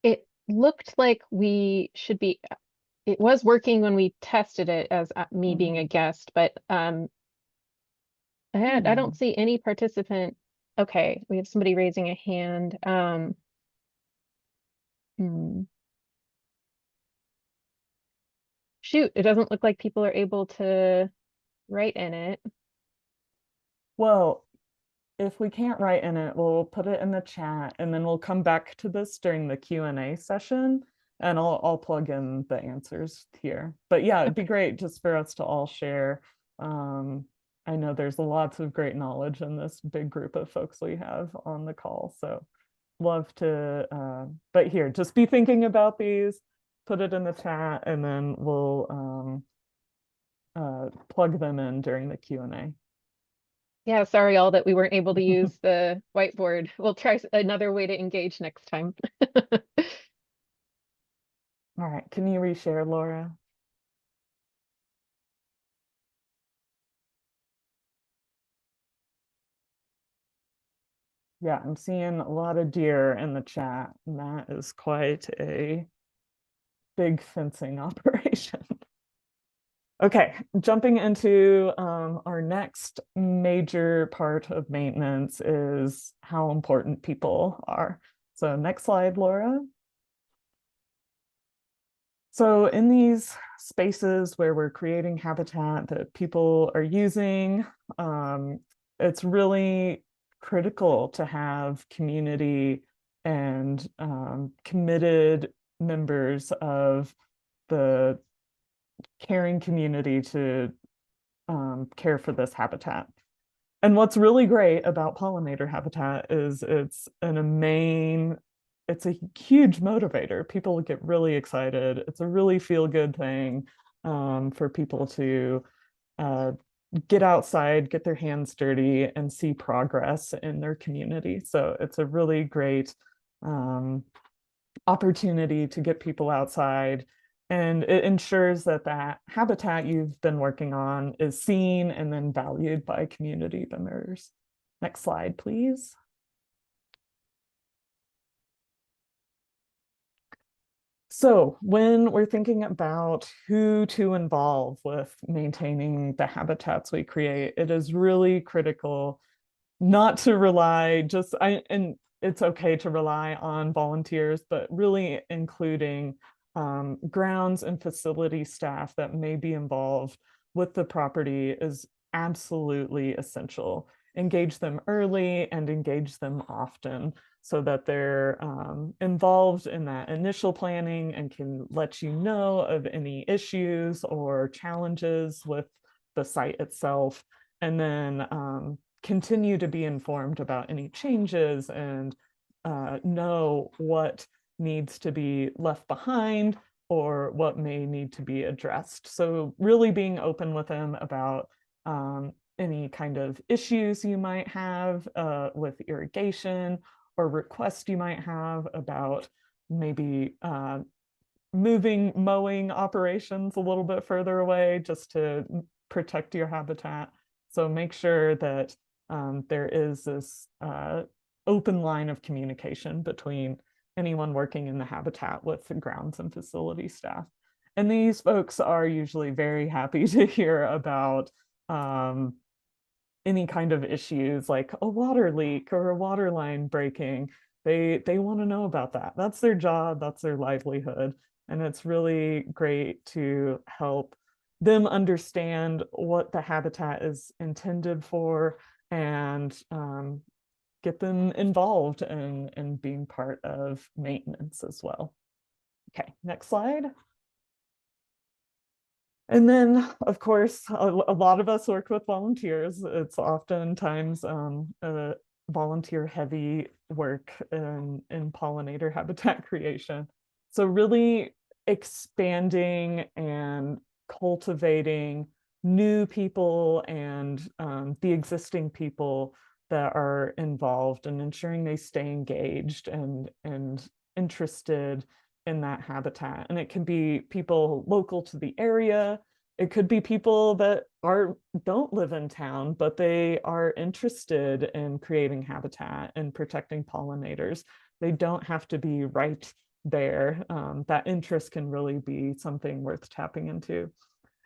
It looked like we should be, it was working when we tested it as me being a guest, but I don't see any participant. Okay, we have somebody raising a hand. Shoot, it doesn't look like people are able to write in it. Well, if we can't write in it, we'll put it in the chat, and then we'll come back to this during the Q&A session, and I'll plug in the answers here. But yeah, it'd be great just for us to all share. I know there's lots of great knowledge in this big group of folks we have on the call, so love to, but here, just be thinking about these, put it in the chat, and then we'll plug them in during the Q&A. Yeah, sorry all that we weren't able to use the whiteboard. We'll try another way to engage next time. All right, can you reshare, Laura? Yeah, I'm seeing a lot of deer in the chat, and that is quite a big fencing operation. Okay, jumping into our next major part of maintenance is how important people are. So next slide, Laura. So in these spaces where we're creating habitat that people are using, it's really critical to have community and committed members of the caring community to care for this habitat. And what's really great about pollinator habitat is it's an it's a huge motivator. People get really excited. It's a really feel-good thing for people to get outside, get their hands dirty, and see progress in their community. So it's a really great opportunity to get people outside, and it ensures that that habitat you've been working on is seen and then valued by community members. Next slide, please. So when we're thinking about who to involve with maintaining the habitats we create, it is really critical not to rely just, and it's okay to rely on volunteers, but really including grounds and facility staff that may be involved with the property is absolutely essential. Engage them early and engage them often so that they're involved in that initial planning and can let you know of any issues or challenges with the site itself, and then continue to be informed about any changes and know what needs to be left behind or what may need to be addressed. So really being open with them about any kind of issues you might have with irrigation, or requests you might have about maybe moving mowing operations a little bit further away just to protect your habitat. So make sure that there is this open line of communication between anyone working in the habitat with the grounds and facility staff. And these folks are usually very happy to hear about any kind of issues like a water leak or a water line breaking. They want to know about that. That's their job, that's their livelihood. And it's really great to help them understand what the habitat is intended for and get them involved in being part of maintenance as well. Okay, next slide. And then, of course, a lot of us work with volunteers. It's oftentimes volunteer-heavy work in pollinator habitat creation. So really expanding and cultivating new people and the existing people that are involved, and ensuring they stay engaged and interested in that habitat. And it can be people local to the area. It could be people that don't live in town, but they are interested in creating habitat and protecting pollinators. They don't have to be right there. That interest can really be something worth tapping into.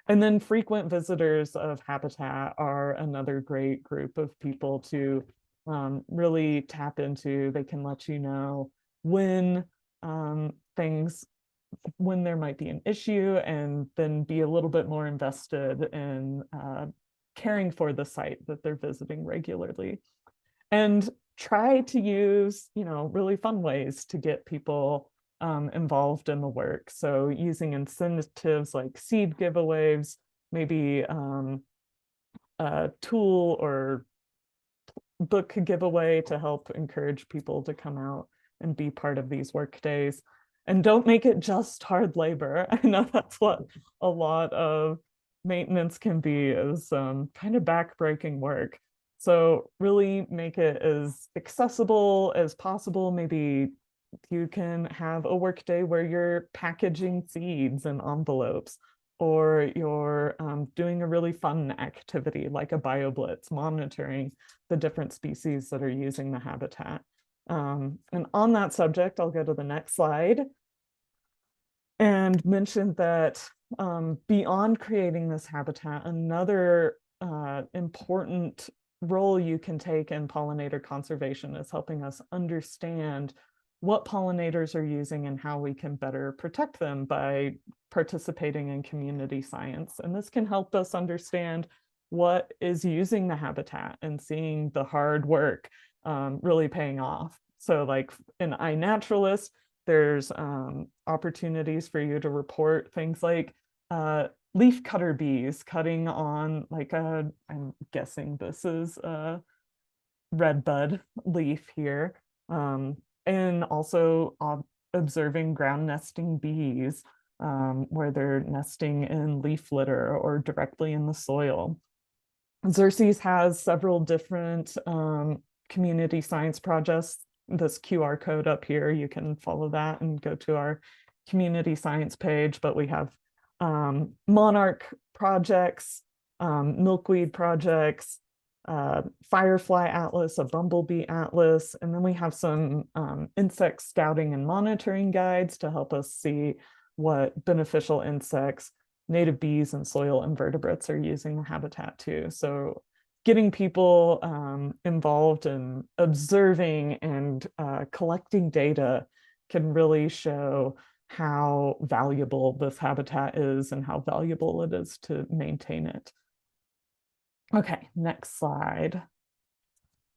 And then frequent visitors of habitat are another great group of people to really tap into. They can let you know when when there might be an issue, and then be a little bit more invested in caring for the site that they're visiting regularly. And try to use, really fun ways to get people involved in the work. So using incentives like seed giveaways, maybe a tool or book giveaway to help encourage people to come out and be part of these work days. And don't make it just hard labor. I know that's what a lot of maintenance can be, is kind of backbreaking work. So really make it as accessible as possible. Maybe you can have a work day where you're packaging seeds in envelopes, or you're doing a really fun activity like a BioBlitz, monitoring the different species that are using the habitat. And on that subject, I'll go to the next slide and mention that beyond creating this habitat, another important role you can take in pollinator conservation is helping us understand what pollinators are using and how we can better protect them by participating in community science. And this can help us understand what is using the habitat and seeing the hard work really paying off. So like in iNaturalist, there's opportunities for you to report things like leaf cutter bees cutting on like I'm guessing this is a redbud leaf here. and also observing ground nesting bees, where they're nesting in leaf litter or directly in the soil. Xerces has several different community science projects. This QR code up here, you can follow that and go to our community science page, but we have monarch projects, milkweed projects, firefly atlas, a bumblebee atlas, and then we have some insect scouting and monitoring guides to help us see what beneficial insects, native bees, and soil invertebrates are using the habitat too. So getting people involved in observing and collecting data can really show how valuable this habitat is and how valuable it is to maintain it. Okay, next slide.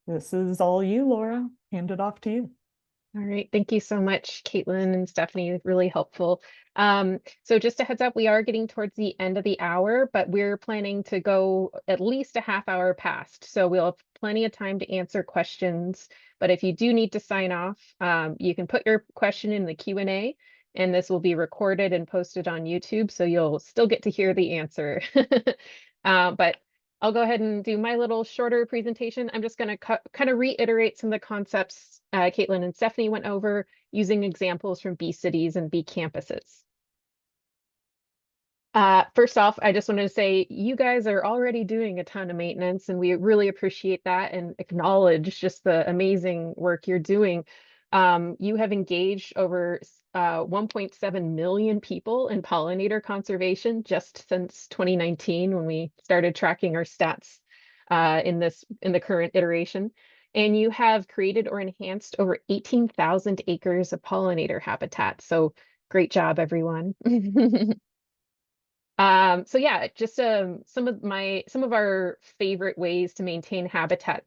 This is all you, Laura. Hand it off to you. All right, thank you so much, Kaitlin and Stefanie, really helpful. So just a heads up, we are getting towards the end of the hour, but we're planning to go at least a half hour past. So we'll have plenty of time to answer questions. But if you do need to sign off, you can put your question in the Q&A, and this will be recorded and posted on YouTube, so you'll still get to hear the answer. But I'll go ahead and do my little shorter presentation. I'm just going to kind of reiterate some of the concepts Kaitlin and Stefanie went over using examples from bee cities and bee campuses. First off, I just wanted to say you guys are already doing a ton of maintenance, and we really appreciate that and acknowledge just the amazing work you're doing. You have engaged over 1.7 million people in pollinator conservation just since 2019, when we started tracking our stats in the current iteration. And you have created or enhanced over 18,000 acres of pollinator habitat. So great job, everyone. So yeah, just some of our favorite ways to maintain habitat.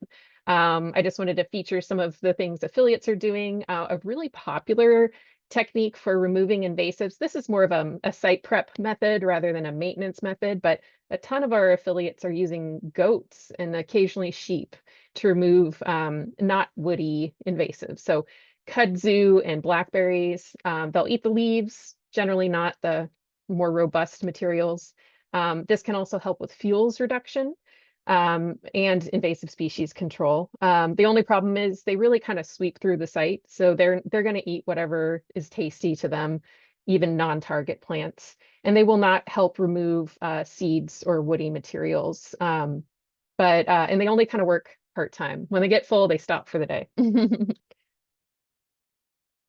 I just wanted to feature some of the things affiliates are doing. A really popular technique for removing invasives. This is more of a site prep method rather than a maintenance method, but a ton of our affiliates are using goats and occasionally sheep to remove not woody invasives. So kudzu and blackberries, they'll eat the leaves, generally not the more robust materials. This can also help with fuels reduction and invasive species control. The only problem is they really kind of sweep through the site, so they're going to eat whatever is tasty to them, even non-target plants, and they will not help remove seeds or woody materials. And they only kind of work part-time. When they get full, they stop for the day.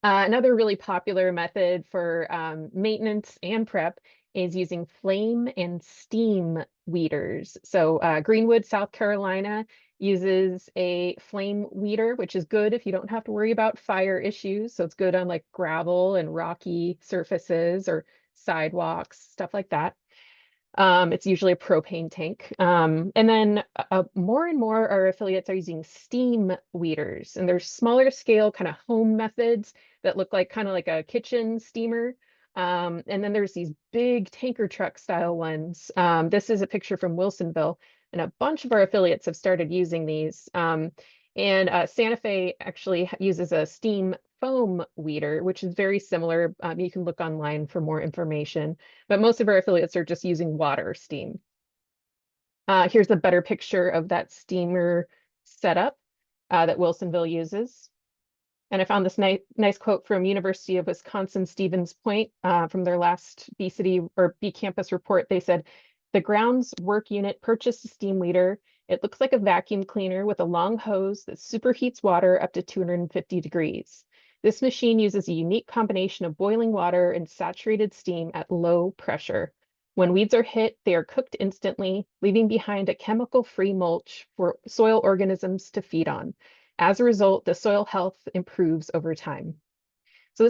Another really popular method for maintenance and prep is using flame and steam weeders. So Greenwood, South Carolina uses a flame weeder, which is good if you don't have to worry about fire issues. So it's good on like gravel and rocky surfaces or sidewalks, stuff like that. It's usually a propane tank. And then more and more our affiliates are using steam weeders, and they're smaller scale kind of home methods that look like kind of like a kitchen steamer. And then there's these big tanker truck style ones. This is a picture from Wilsonville, and a bunch of our affiliates have started using these. And Santa Fe actually uses a steam foam weeder, which is very similar. You can look online for more information, but most of our affiliates are just using water steam. Here's a better picture of that steamer setup that Wilsonville uses. And I found this nice quote from University of Wisconsin Stevens Point from their last Bee City or Bee Campus report. They said, the grounds work unit purchased a steam weeder. It looks like a vacuum cleaner with a long hose that superheats water up to 250 degrees. This machine uses a unique combination of boiling water and saturated steam at low pressure. When weeds are hit, they are cooked instantly, leaving behind a chemical-free mulch for soil organisms to feed on. As a result, the soil health improves over time. So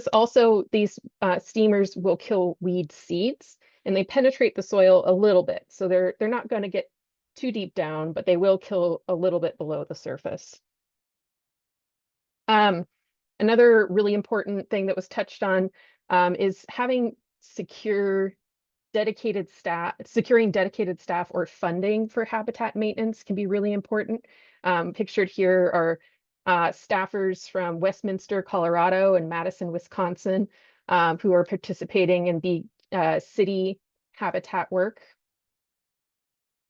these steamers will kill weed seeds, and they penetrate the soil a little bit. So they're not going to get too deep down, but they will kill a little bit below the surface. Another really important thing that was touched on is having securing dedicated staff or funding for habitat maintenance can be really important. Pictured here are staffers from Westminster, Colorado and Madison, Wisconsin, who are participating in the city habitat work.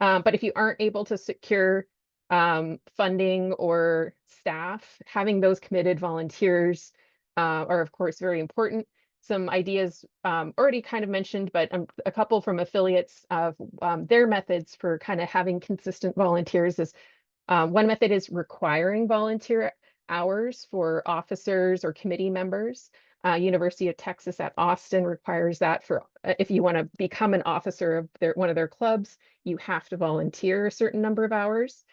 But if you aren't able to secure funding or staff, having those committed volunteers are of course very important. Some ideas already kind of mentioned, but a couple from affiliates of their methods for kind of having consistent volunteers is one method is requiring volunteer hours for officers or committee members. University of Texas at Austin requires that for if you want to become an officer of one of their clubs, you have to volunteer a certain number of hours.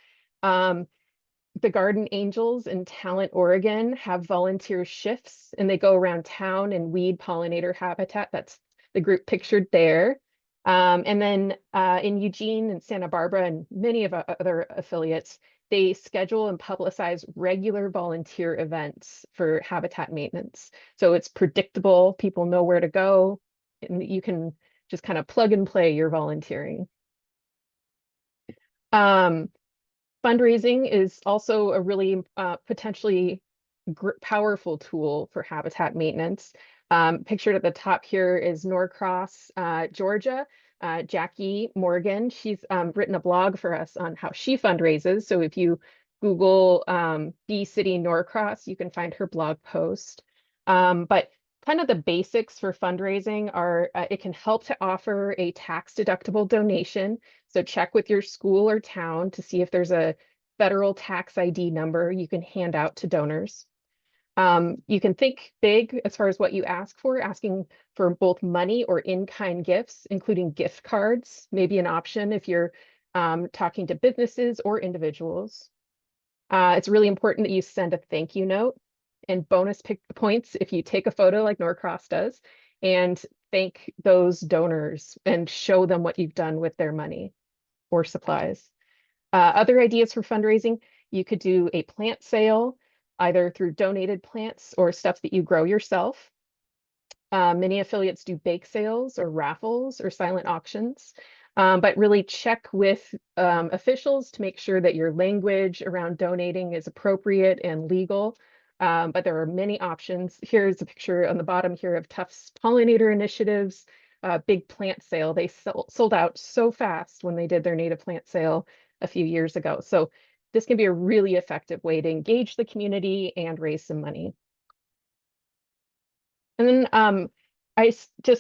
The Garden Angels in Talent, Oregon have volunteer shifts and they go around town and weed pollinator habitat. That's the group pictured there. And then in Eugene and Santa Barbara and many of our other affiliates, they schedule and publicize regular volunteer events for habitat maintenance. So it's predictable, people know where to go, and you can just kind of plug and play your volunteering. Fundraising is also a really potentially powerful tool for habitat maintenance. Pictured at the top here is Norcross, Georgia. Jackie Morgan, she's written a blog for us on how she fundraises. So if you Google Bee City Norcross, you can find her blog post. But kind of the basics for fundraising are it can help to offer a tax-deductible donation. So check with your school or town to see if there's a federal tax ID number you can hand out to donors. You can think big as far as what you ask for, asking for both money or in-kind gifts, including gift cards, maybe an option if you're talking to businesses or individuals. It's really important that you send a thank you note and bonus points if you take a photo like Norcross does and thank those donors and show them what you've done with their money or supplies. Other ideas for fundraising, you could do a plant sale, either through donated plants or stuff that you grow yourself. Many affiliates do bake sales or raffles or silent auctions, but really check with officials to make sure that your language around donating is appropriate and legal. But there are many options. Here's a picture on the bottom here of Tufts Pollinator Initiative's big plant sale. They sold out so fast when they did their native plant sale a few years ago. So this can be a really effective way to engage the community and raise some money. And then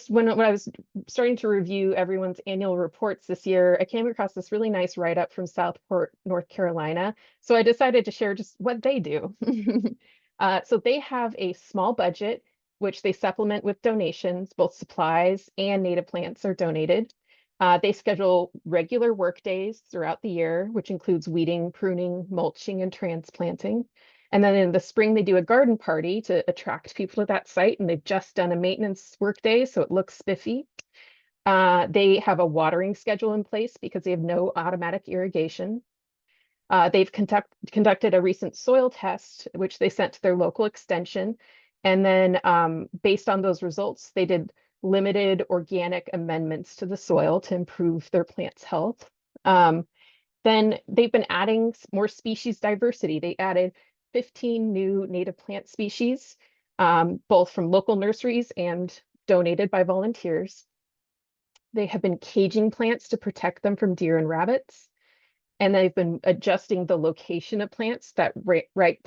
when I was starting to review everyone's annual reports this year, I came across this really nice write-up from Southport, North Carolina. So I decided to share just what they do. So they have a small budget, which they supplement with donations, both supplies and native plants are donated. They schedule regular work days throughout the year, which includes weeding, pruning, mulching, and transplanting. And then in the spring, they do a garden party to attract people to that site, and they've just done a maintenance work day, so it looks spiffy. They have a watering schedule in place because they have no automatic irrigation. They've conducted a recent soil test, which they sent to their local extension. And then based on those results, they did limited organic amendments to the soil to improve their plants' health. Then they've been adding more species diversity. They added 15 new native plant species, both from local nurseries and donated by volunteers. They have been caging plants to protect them from deer and rabbits. And they've been adjusting the location of plants, that right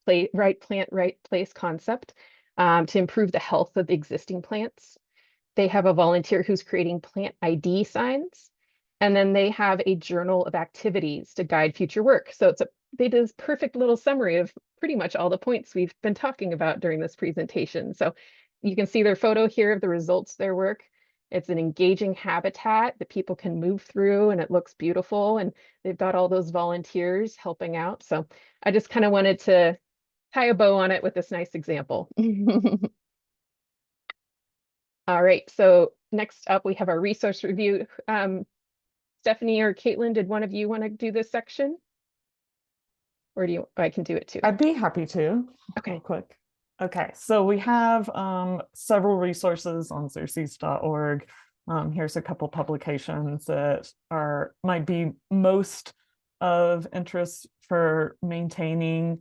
plant, right place concept, to improve the health of the existing plants. They have a volunteer who's creating plant ID signs. And then they have a journal of activities to guide future work. So they did this perfect little summary of pretty much all the points we've been talking about during this presentation. So you can see their photo here of the results of their work. It's an engaging habitat that people can move through and it looks beautiful. And they've got all those volunteers helping out. So I just kind of wanted to tie a bow on it with this nice example. All right, so next up we have our resource review. Stefanie or Kaitlin, did one of you want to do this section? Or I can do it too. I'd be happy to. Okay. Real quick. Okay, so we have several resources on xerces.org. Here's a couple publications that might be most of interest for maintaining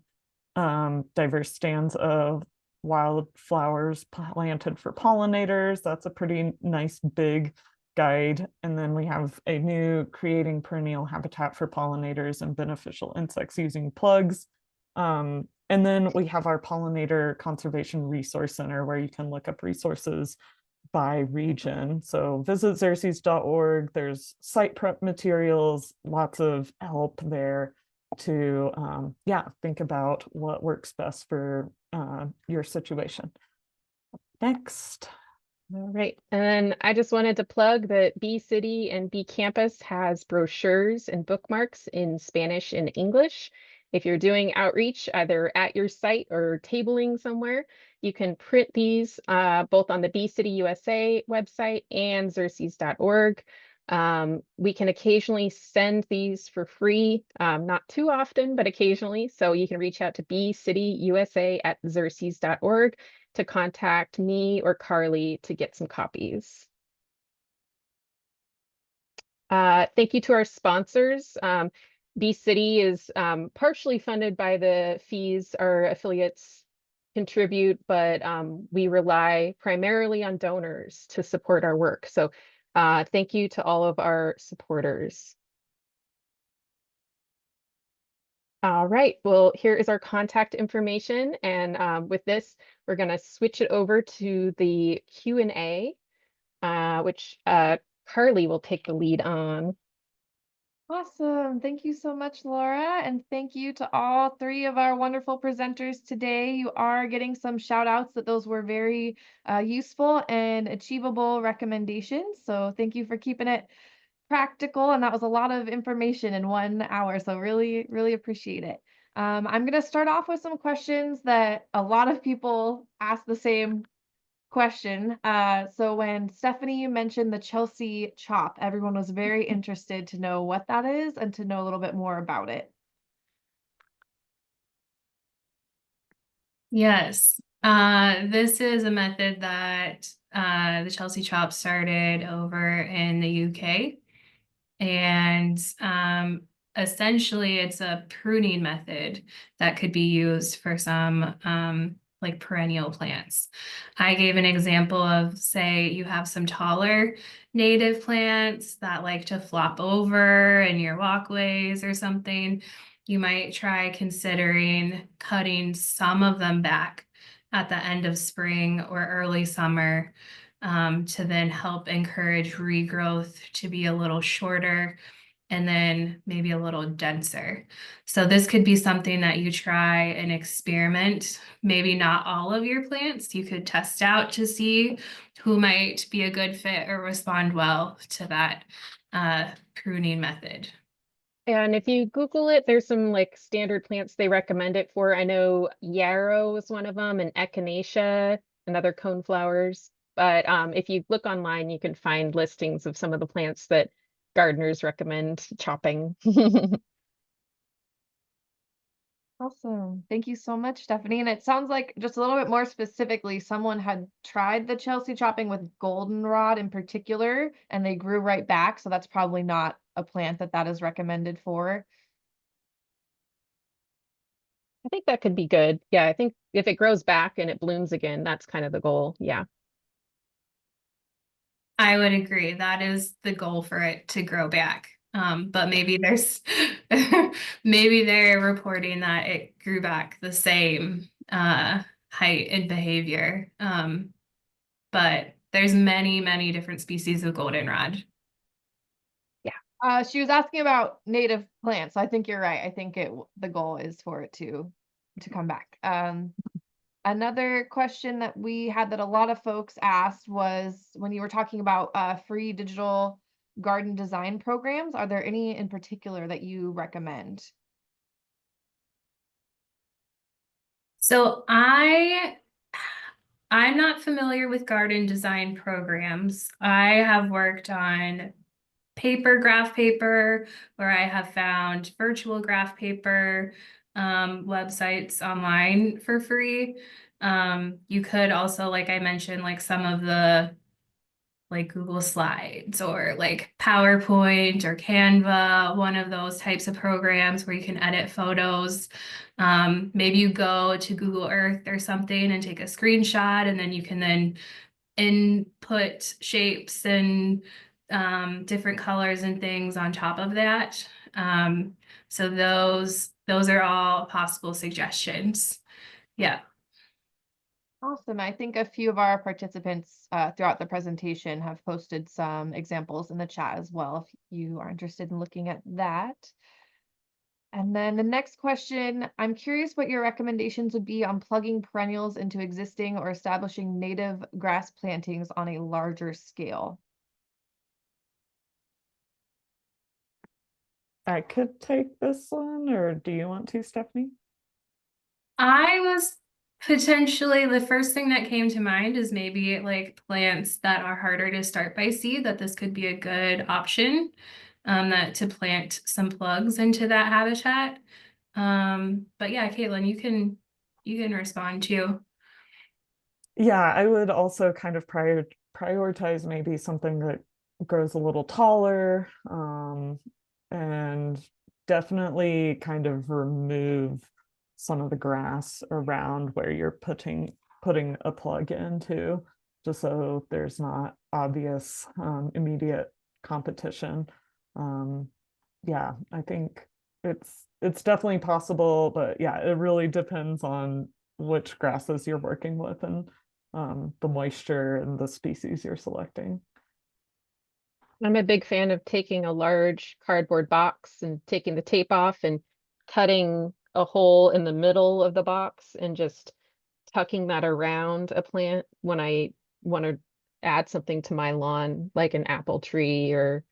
diverse stands of wildflowers planted for pollinators. That's a pretty nice big guide. And then we have a new creating perennial habitat for pollinators and beneficial insects using plugs. And then we have our Pollinator Conservation Resource Center where you can look up resources by region. So visit xerces.org. There's site prep materials, lots of help there to think about what works best for your situation. Next. All right. And I just wanted to plug that Bee City and Bee Campus has brochures and bookmarks in Spanish and English. If you're doing outreach either at your site or tabling somewhere, you can print these both on the Bee City USA website and xerces.org. We can occasionally send these for free, not too often, but occasionally. So you can reach out to Bee City USA at xerces.org to contact me or Carly to get some copies. Thank you to our sponsors. Bee City is partially funded by the fees our affiliates contribute, but we rely primarily on donors to support our work. So thank you to all of our supporters. All right, well, here is our contact information. And with this, we're going to switch it over to the Q&A, which Carly will take the lead on. Awesome. Thank you so much, Laura. And thank you to all three of our wonderful presenters today. You are getting some shout outs that those were very useful and achievable recommendations. So thank you for keeping it practical. And that was a lot of information in 1 hour. So really, really appreciate it. I'm going to start off with some questions that a lot of people ask the same question. So when Stefanie mentioned the Chelsea chop, everyone was very interested to know what that is and to know a little bit more about it. Yes, this is a method that the Chelsea chop started over in the UK. And essentially, it's a pruning method that could be used for some like perennial plants. I gave an example of, say, you have some taller native plants that like to flop over in your walkways or something. You might try considering cutting some of them back at the end of spring or early summer to then help encourage regrowth to be a little shorter and then maybe a little denser. So this could be something that you try and experiment. Maybe not all of your plants. You could test out to see who might be a good fit or respond well to that pruning method. And if you Google it, there's some like standard plants they recommend it for. I know yarrow is one of them, and echinacea and other coneflowers. But if you look online, you can find listings of some of the plants that gardeners recommend chopping. Awesome. Thank you so much, Stefanie. And it sounds like just a little bit more specifically, someone had tried the Chelsea chopping with goldenrod in particular, and they grew right back. So that's probably not a plant that is recommended for. I think that could be good. Yeah, I think if it grows back and it blooms again, that's kind of the goal. Yeah. I would agree. That is the goal for it to grow back. But maybe there's maybe they're reporting that it grew back the same height and behavior. But there's many, many different species of goldenrod. Yeah. She was asking about native plants. I think you're right. I think the goal is for it to come back. Another question that we had that a lot of folks asked was when you were talking about free digital garden design programs, are there any in particular that you recommend? So I'm not familiar with garden design programs. I have worked on graph paper, where I have found virtual graph paper websites online for free. You could also, like I mentioned, like some of the like Google Slides or like PowerPoint or Canva, one of those types of programs where you can edit photos. Maybe you go to Google Earth or something and take a screenshot, and then you can then input shapes and different colors and things on top of that. So those are all possible suggestions. Yeah. Awesome. I think a few of our participants throughout the presentation have posted some examples in the chat as well, if you are interested in looking at that. And then the next question, I'm curious what your recommendations would be on plugging perennials into existing or establishing native grass plantings on a larger scale. I could take this one, or do you want to, Stephanie? I was potentially, the first thing that came to mind is maybe like plants that are harder to start by seed, that this could be a good option, that to plant some plugs into that habitat. But yeah, Kaitlin, you can respond too. Yeah, I would also kind of prioritize maybe something that grows a little taller, and definitely kind of remove some of the grass around where you're putting a plug into, just so there's not obvious immediate competition. Yeah, I think it's definitely possible, but yeah, it really depends on which grasses you're working with and the moisture and the species you're selecting. I'm a big fan of taking a large cardboard box and taking the tape off and cutting a hole in the middle of the box and just tucking that around a plant when I want to add something to my lawn, like an apple tree or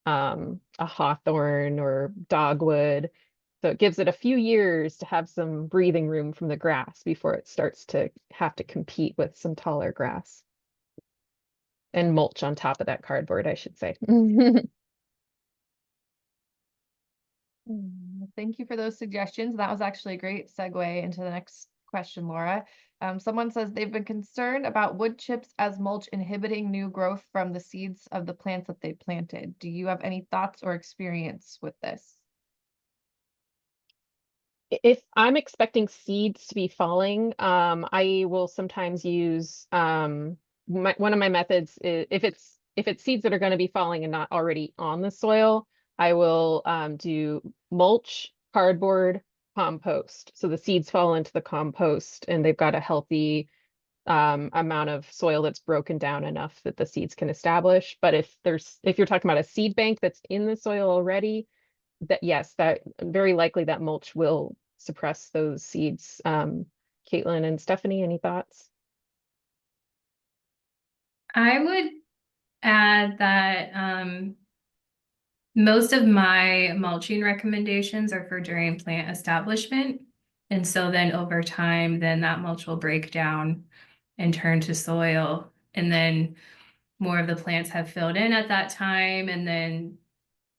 a hawthorn or dogwood. So it gives it a few years to have some breathing room from the grass before it starts to have to compete with some taller grass. And mulch on top of that cardboard, I should say. Thank you for those suggestions. That was actually a great segue into the next question, Laura. Someone says they've been concerned about wood chips as mulch inhibiting new growth from the seeds of the plants that they planted. Do you have any thoughts or experience with this? If I'm expecting seeds to be falling, I will sometimes use one of my methods is, if it's seeds that are going to be falling and not already on the soil, I will do mulch, cardboard, compost. So the seeds fall into the compost and they've got a healthy amount of soil that's broken down enough that the seeds can establish. But if you're talking about a seed bank that's in the soil already, that yes, that very likely that mulch will suppress those seeds. Kaitlin and Stefanie, any thoughts? I would add that most of my mulching recommendations are for during plant establishment. And so then over time, then that mulch will break down and turn to soil. And then more of the plants have filled in at that time. And then,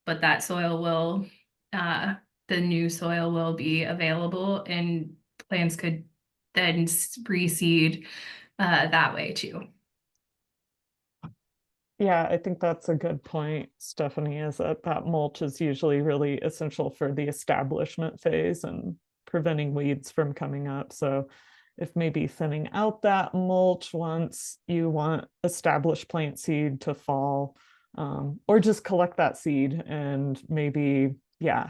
but that soil will, the new soil will be available and plants could then reseed that way too. Yeah, I think that's a good point, Stephanie, is that mulch is usually really essential for the establishment phase and preventing weeds from coming up. So if maybe thinning out that mulch once you want established plant seed to fall, or just collect that seed and maybe, yeah,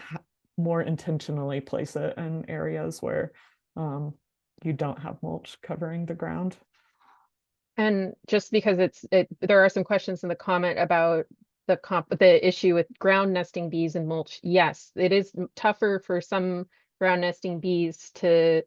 more intentionally place it in areas where you don't have mulch covering the ground. And just because there are some questions in the comment about the issue with ground nesting bees and mulch. Yes, it is tougher for some ground nesting bees to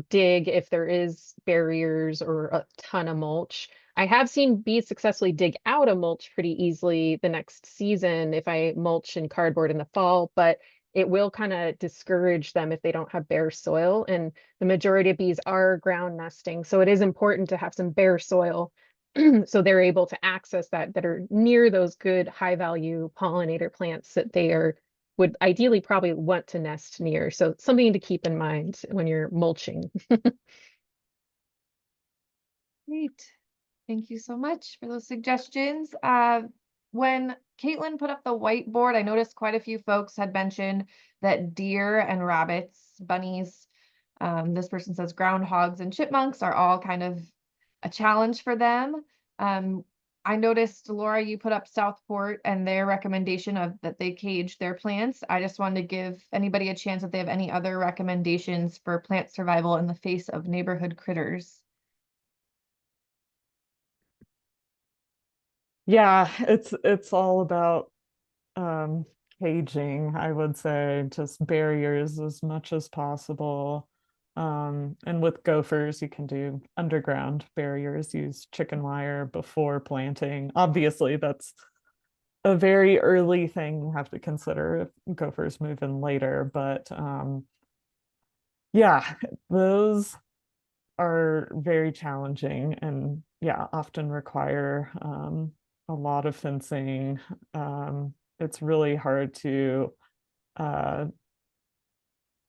dig if there is barriers or a ton of mulch. I have seen bees successfully dig out a mulch pretty easily the next season if I mulch in cardboard in the fall, but it will kind of discourage them if they don't have bare soil. And the majority of bees are ground nesting. So it is important to have some bare soil so they're able to access that are near those good high value pollinator plants that would ideally probably want to nest near. So something to keep in mind when you're mulching. Great. Thank you so much for those suggestions. When Kaitlin put up the whiteboard, I noticed quite a few folks had mentioned that deer and rabbits, bunnies, this person says groundhogs and chipmunks are all kind of a challenge for them. I noticed, Laura, you put up Southport and their recommendation of that they cage their plants. I just wanted to give anybody a chance if they have any other recommendations for plant survival in the face of neighborhood critters. Yeah, it's all about caging, I would say, just barriers as much as possible. And with gophers, you can do underground barriers, use chicken wire before planting. Obviously, that's a very early thing you have to consider if gophers move in later, but yeah, those are very challenging and yeah, often require a lot of fencing. It's really hard to, uh,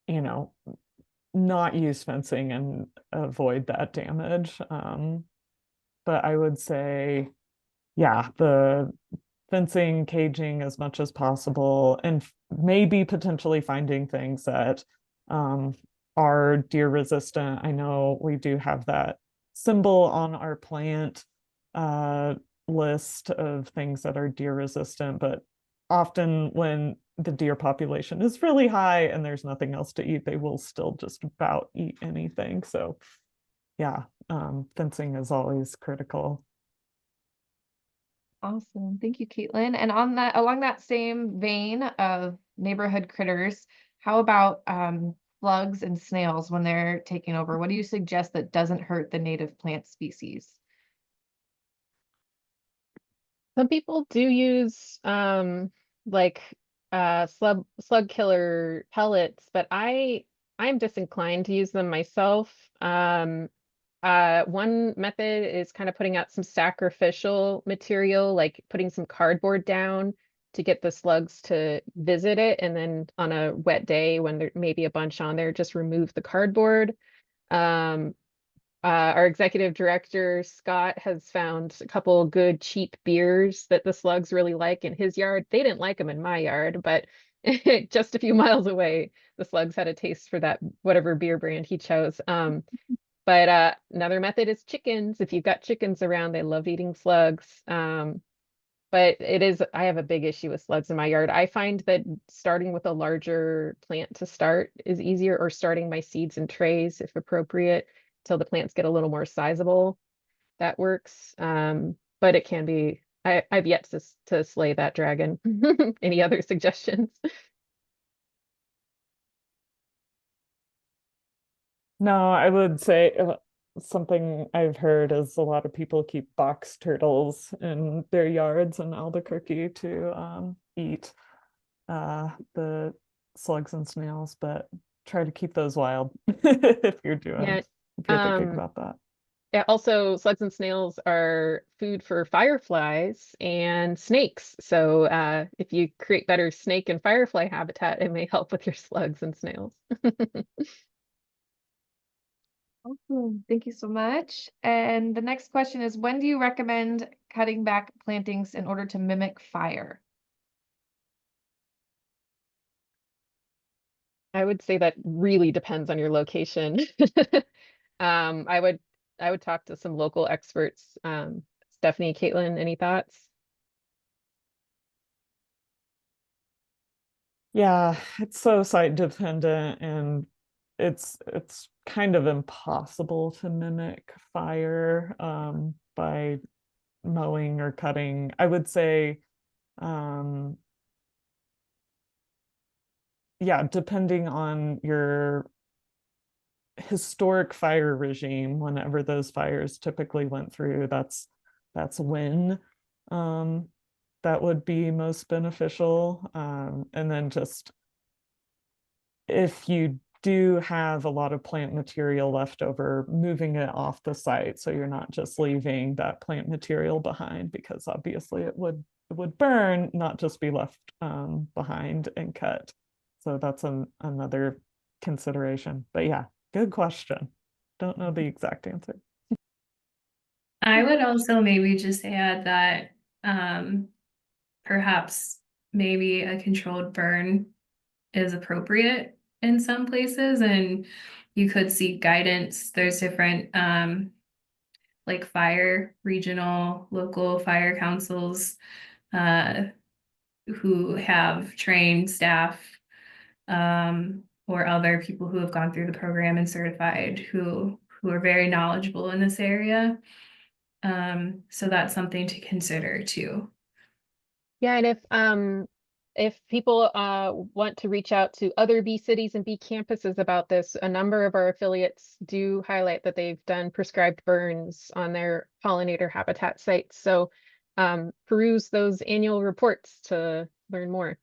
you know, not use fencing and avoid that damage. But I would say, yeah, the fencing, caging as much as possible, and maybe potentially finding things that um, are deer resistant. I know we do have that symbol on our plant list of things that are deer resistant, but often when the deer population is really high and there's nothing else to eat, they will still just about eat anything. So yeah, fencing is always critical. Awesome. Thank you, Kaitlin. And on that, along that same vein of neighborhood critters, how about slugs and snails when they're taking over? What do you suggest that doesn't hurt the native plant species? Some people do use like slug killer pellets, but I'm disinclined to use them myself. One method is kind of putting out some sacrificial material, like putting some cardboard down to get the slugs to visit it, and then on a wet day when there may be a bunch on there, just remove the cardboard. Um, our executive director, Scott, has found a couple good cheap beers that the slugs really like in his yard. They didn't like them in my yard, but just a few miles away, the slugs had a taste for that, whatever beer brand he chose. But another method is chickens. If you've got chickens around, they love eating slugs. But I have a big issue with slugs in my yard. I find that starting with a larger plant to start is easier, or starting my seeds in trays if appropriate, till the plants get a little more sizable. That works. But it can be, I've yet to slay that dragon. Any other suggestions? No, I would say something I've heard is a lot of people keep box turtles in their yards in Albuquerque to eat the slugs and snails, but try to keep those wild if you're Yeah. if you're thinking about that. Yeah, also, slugs and snails are food for fireflies and snakes. So if you create better snake and firefly habitat, it may help with your slugs and snails. Awesome. Thank you so much. And the next question is, when do you recommend cutting back plantings in order to mimic fire? I would say that really depends on your location. Um, I would I would talk to some local experts. Stefanie, Kaitlin, any thoughts? Yeah, it's so site dependent and it's kind of impossible to mimic fire by mowing or cutting. I would say yeah, depending on your historic fire regime, whenever those fires typically went through, that's when that would be most beneficial. And then just if you do have a lot of plant material left over, moving it off the site so you're not just leaving that plant material behind, because obviously it would burn, not just be left behind and cut. So that's another consideration. But yeah, good question. Don't know the exact answer. I would also maybe just add that perhaps maybe a controlled burn is appropriate in some places, and you could seek guidance. There's different like regional, local fire councils uh, who have trained staff or other people who have gone through the program and certified who are very knowledgeable in this area. So that's something to consider too. Yeah, and if people want to reach out to other bee cities and bee campuses about this, a number of our affiliates do highlight that they've done prescribed burns on their pollinator habitat sites. So peruse those annual reports to learn more.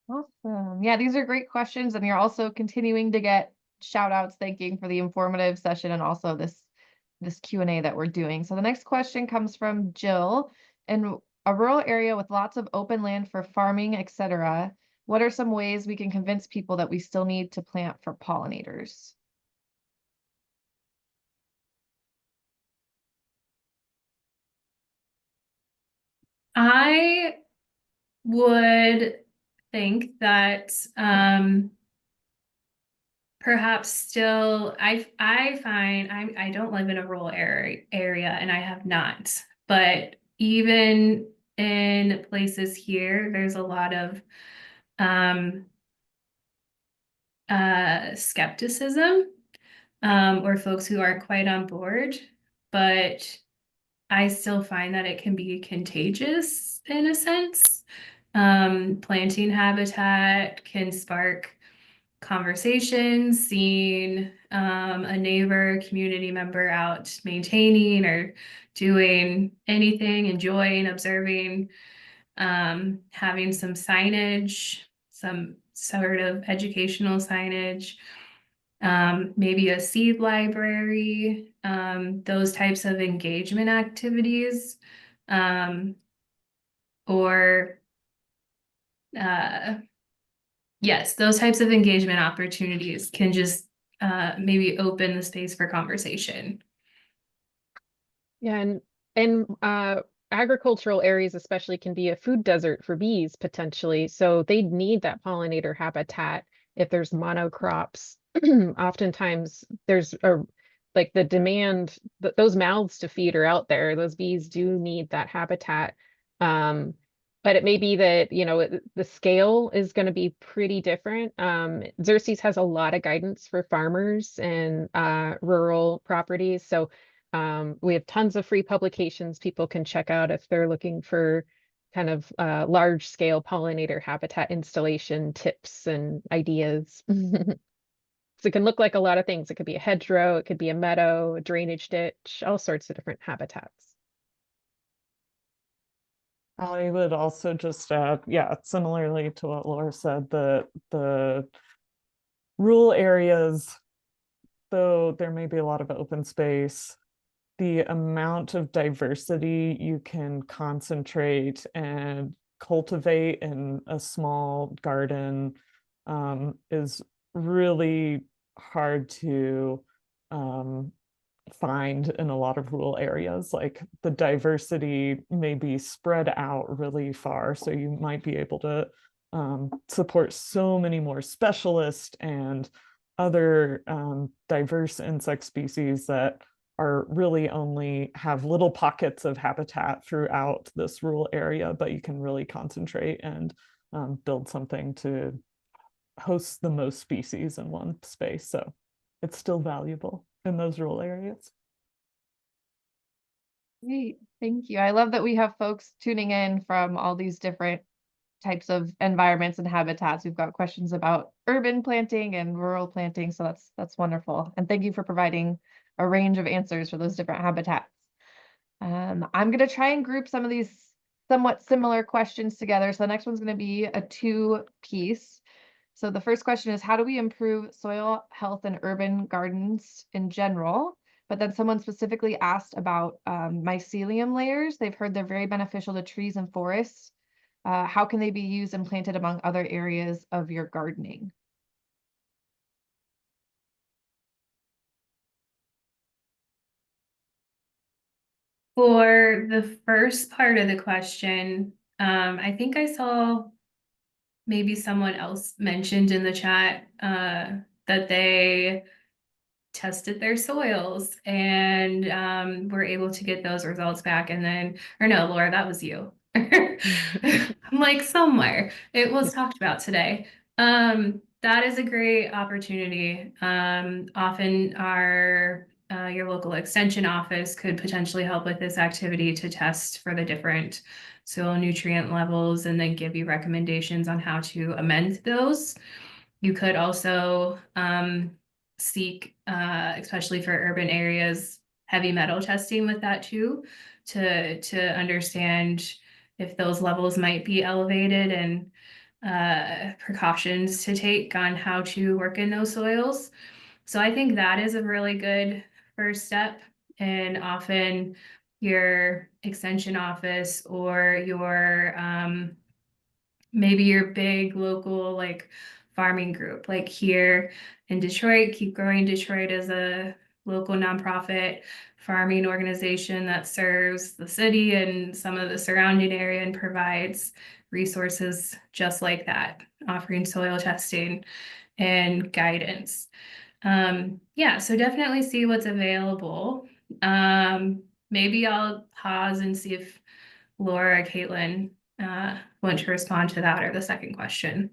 Awesome. Yeah, these are great questions, and you're also continuing to get shout outs thanking for the informative session and also this Q&A that we're doing. So the next question comes from Jill. In a rural area with lots of open land for farming, etc., what are some ways we can convince people that we still need to plant for pollinators? I would think that perhaps still I find I don't live in a rural area and I have not, but even in places here there's a lot of skepticism or folks who aren't quite on board, but I still find that it can be contagious in a sense. Planting habitat can spark conversations, seeing a neighbor, community member out maintaining or doing anything, enjoying, observing, having some signage, some sort of educational signage, maybe a seed library, those types of engagement activities, or yes, those types of engagement opportunities can just maybe open the space for conversation. Yeah, and agricultural areas especially can be a food desert for bees potentially. So they need that pollinator habitat if there's monocrops. Oftentimes there's a like the demand, those mouths to feed are out there. Those bees do need that habitat. But it may be that, you know, the scale is going to be pretty different. Xerces has a lot of guidance for farmers and rural properties. So we have tons of free publications people can check out if they're looking for kind of large scale pollinator habitat installation tips and ideas. So it can look like a lot of things. It could be a hedgerow, it could be a meadow, a drainage ditch, all sorts of different habitats. I would also just add, yeah, similarly to what Laura said, the rural areas, though there may be a lot of open space, the amount of diversity you can concentrate and cultivate in a small garden is really hard to find in a lot of rural areas. Like the diversity may be spread out really far, so you might be able to support so many more specialists and other diverse insect species that are really only have little pockets of habitat throughout this rural area, but you can really concentrate and build something to host the most species in one space. So it's still valuable in those rural areas. Great, thank you. I love that we have folks tuning in from all these different types of environments and habitats. We've got questions about urban planting and rural planting, so that's wonderful. And thank you for providing a range of answers for those different habitats. I'm going to try and group some of these somewhat similar questions together. So the next one's going to be a two-piece. So the first question is, how do we improve soil health in urban gardens in general? But then someone specifically asked about mycelium layers. They've heard they're very beneficial to trees and forests. How can they be used and planted among other areas of your gardening? For the first part of the question, I think I saw maybe someone else mentioned in the chat that they tested their soils and were able to get those results back. And then, or no, Laura, that was you. I'm like, somewhere it was talked about today. That is a great opportunity. Often your local extension office could potentially help with this activity to test for the different soil nutrient levels and then give you recommendations on how to amend those. You could also seek, especially for urban areas, heavy metal testing with that too, to understand if those levels might be elevated and precautions to take on how to work in those soils. So I think that is a really good first step. And often your extension office or your maybe your big local like farming group, like here in Detroit, Keep Growing Detroit is a local nonprofit farming organization that serves the city and some of the surrounding area and provides resources just like that, offering soil testing and guidance. Yeah, so definitely see what's available. Maybe I'll pause and see if Laura or Kaitlin want to respond to that or the second question.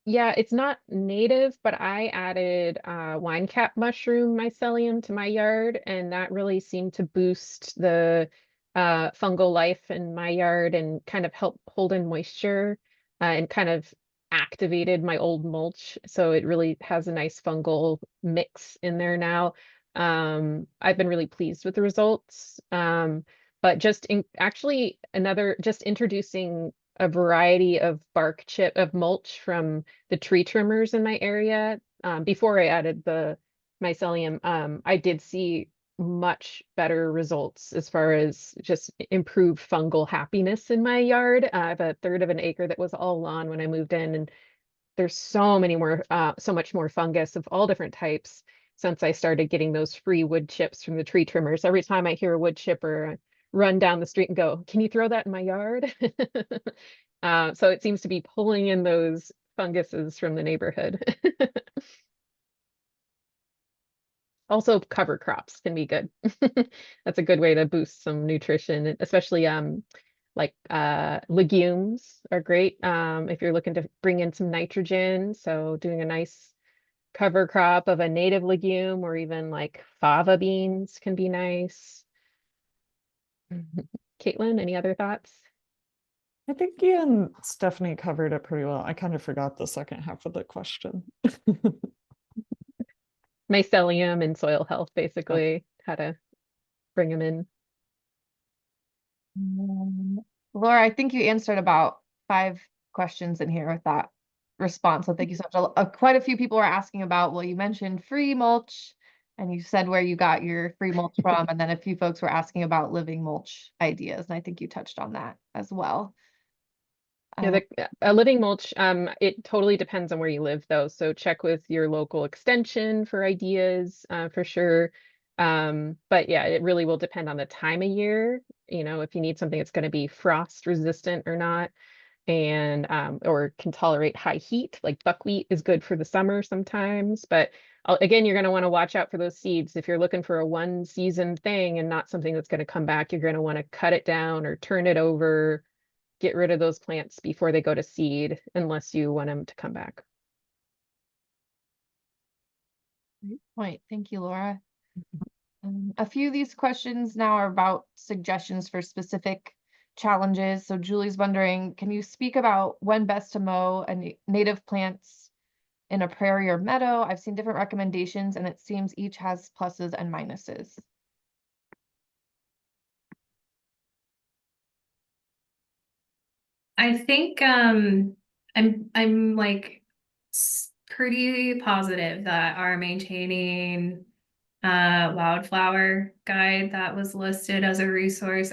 Yeah, it's not native, but I added wine cap mushroom mycelium to my yard, and that really seemed to boost the fungal life in my yard and kind of help hold in moisture and kind of activated my old mulch. So it really has a nice fungal mix in there now. I've been really pleased with the results. But actually just introducing a variety of bark chip of mulch from the tree trimmers in my area. Before I added the mycelium, I did see much better results as far as just improved fungal happiness in my yard. I have a third of an acre that was all lawn when I moved in, and there's so much more fungus of all different types since I started getting those free wood chips from the tree trimmers. Every time I hear a wood chipper, run down the street and go, can you throw that in my yard? So it seems to be pulling in those funguses from the neighborhood. Also, cover crops can be good. That's a good way to boost some nutrition, especially like legumes are great if you're looking to bring in some nitrogen. So doing a nice cover crop of a native legume or even like fava beans can be nice. Kaitlin, any other thoughts? I think you and Stefanie covered it pretty well. I kind of forgot the second half of the question. Mycelium and soil health, basically, how to bring them in. Laura, I think you answered about 5 questions in here with that response. So thank you so much. Quite a few people were asking about, well, you mentioned free mulch and you said where you got your free mulch from. And then a few folks were asking about living mulch ideas. And I think you touched on that as well. Yeah, a living mulch, it totally depends on where you live though. So check with your local extension for ideas, for sure. But yeah, it really will depend on the time of year, if you need something that's going to be frost resistant or not, and or can tolerate high heat, like buckwheat is good for the summer sometimes. But again, you're going to want to watch out for those seeds. If you're looking for a one season thing and not something that's going to come back, you're going to want to cut it down or turn it over, get rid of those plants before they go to seed, unless you want them to come back. Great point. Thank you, Laura. A few of these questions now are about suggestions for specific challenges. So Julie's wondering, can you speak about when best to mow native plants in a prairie or meadow? I've seen different recommendations and it seems each has pluses and minuses. I think I'm like pretty positive that our maintaining wildflower guide that was listed as a resource,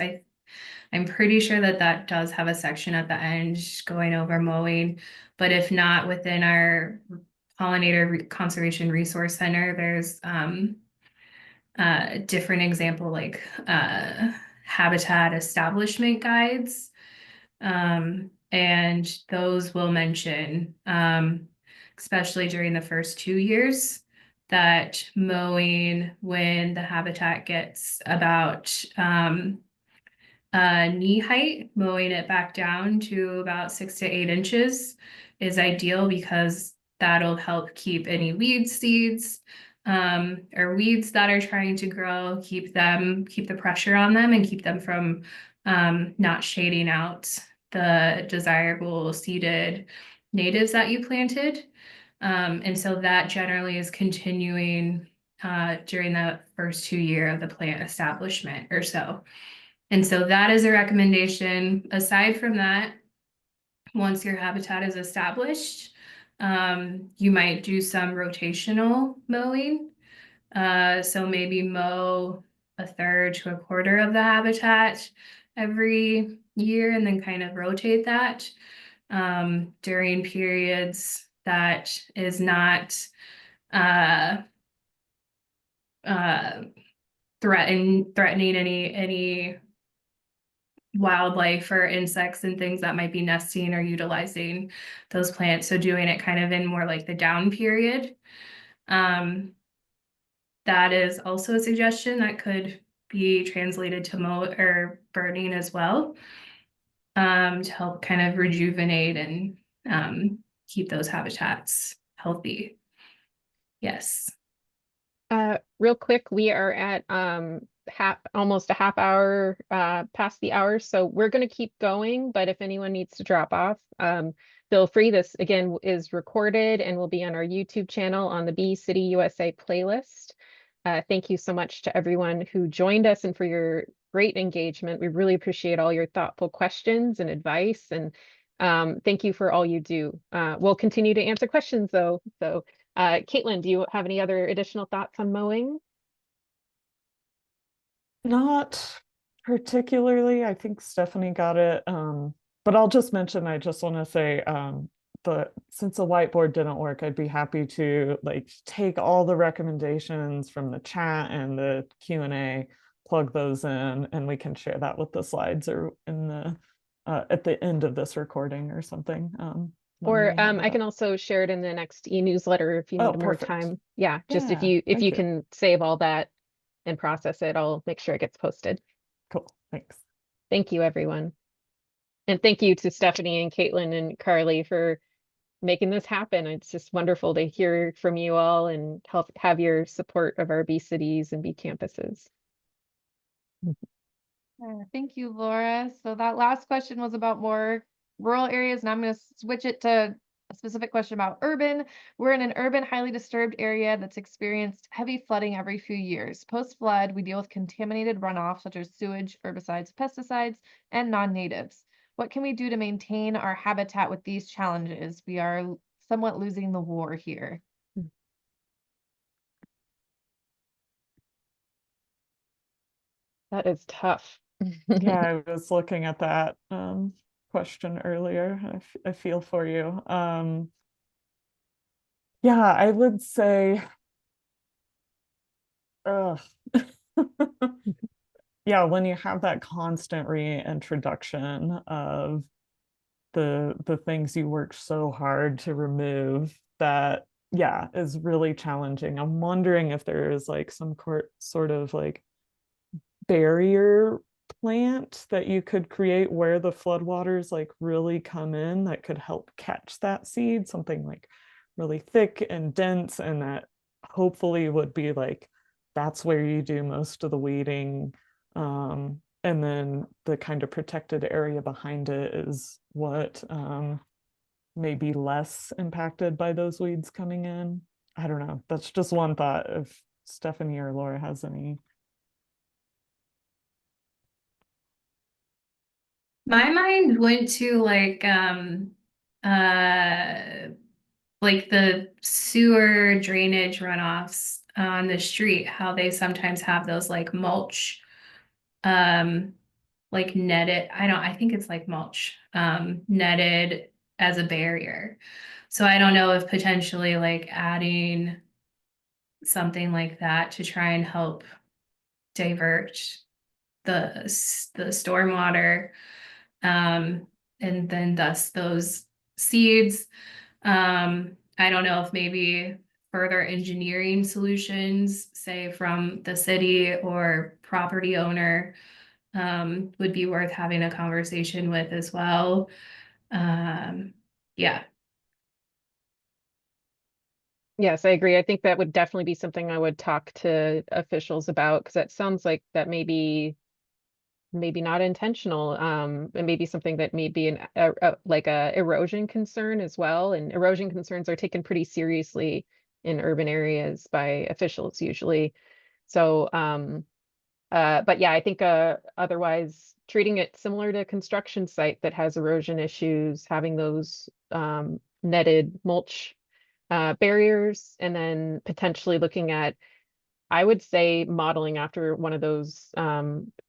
I'm pretty sure that that does have a section at the end going over mowing, but if not, within our Pollinator Conservation Resource Center, there's different example, like habitat establishment guides. And those will mention, especially during the first 2 years, that mowing when the habitat gets about knee height, mowing it back down to about 6 to 8 inches is ideal, because that'll help keep any weed seeds or weeds that are trying to grow, keep the pressure on them and keep them from not shading out the desirable seeded natives that you planted. And so that generally is continuing during the first 2 years of the plant establishment or so. And so that is a recommendation. Aside from that, once your habitat is established, you might do some rotational mowing. So maybe mow a third to a quarter of the habitat every year, and then kind of rotate that during periods that is not threatening any wildlife or insects and things that might be nesting or utilizing those plants. So doing it kind of in more like the down period. That is also a suggestion that could be translated to mow or burning as well, to help kind of rejuvenate and keep those habitats healthy. Yes. Real quick, we are at almost a half hour past the hour, so we're going to keep going, but if anyone needs to drop off, feel free. This again is recorded and will be on our YouTube channel on the Bee City USA playlist. Thank you so much to everyone who joined us and for your great engagement. We really appreciate all your thoughtful questions and advice, and thank you for all you do. We'll continue to answer questions though, so Kaitlin, do you have any other additional thoughts on mowing? Not particularly. I think Stefanie got it. But I'll just mention, I just want to say, since the whiteboard didn't work, I'd be happy to like take all the recommendations from the chat and the Q&A, plug those in, and we can share that with the slides or in the at the end of this recording or something. Or I can also share it in the next e-newsletter if you need more perfect. time. Yeah, just if Yeah, you can save all that and process it, I'll make sure it gets posted. Cool, thanks. Thank you, everyone. And thank you to Stefanie and Kaitlin and Carly for making this happen. It's just wonderful to hear from you all and help have your support of our Bee cities and Bee campuses. Thank you, Laura. So that last question was about more rural areas, and I'm going to switch it to a specific question about urban. We're in an urban, highly disturbed area that's experienced heavy flooding every few years. Post-flood, we deal with contaminated runoff such as sewage, herbicides, pesticides, and non-natives. What can we do to maintain our habitat with these challenges? We are somewhat losing the war here. That is tough. Yeah, I was looking at that question earlier. I feel for you. Yeah, I would say, yeah, when you have that constant reintroduction of the things you worked so hard to remove, that yeah is really challenging. I'm wondering if there is like some sort of like barrier plant that you could create where the floodwaters like really come in that could help catch that seed, something like really thick and dense, and that hopefully would be like that's where you do most of the weeding, and then the kind of protected area behind it is what may be less impacted by those weeds coming in. I don't know, that's just one thought. If Stefanie or Laura has any. My mind went to like the sewer drainage runoffs on the street, how they sometimes have those like mulch, like netted, I think it's like mulch, netted as a barrier. So I don't know if potentially like adding something like that to try and help divert the stormwater, and then thus those seeds. I don't know if maybe further engineering solutions, say from the city or property owner, would be worth having a conversation with as well. Yeah. Yes, I agree. I think that would definitely be something I would talk to officials about, because that sounds like that maybe not intentional, and maybe something that may be like a erosion concern as well. And erosion concerns are taken pretty seriously in urban areas by officials usually. So, but yeah, I think otherwise treating it similar to a construction site that has erosion issues, having those netted mulch barriers, and then potentially looking at, I would say, modeling after one of those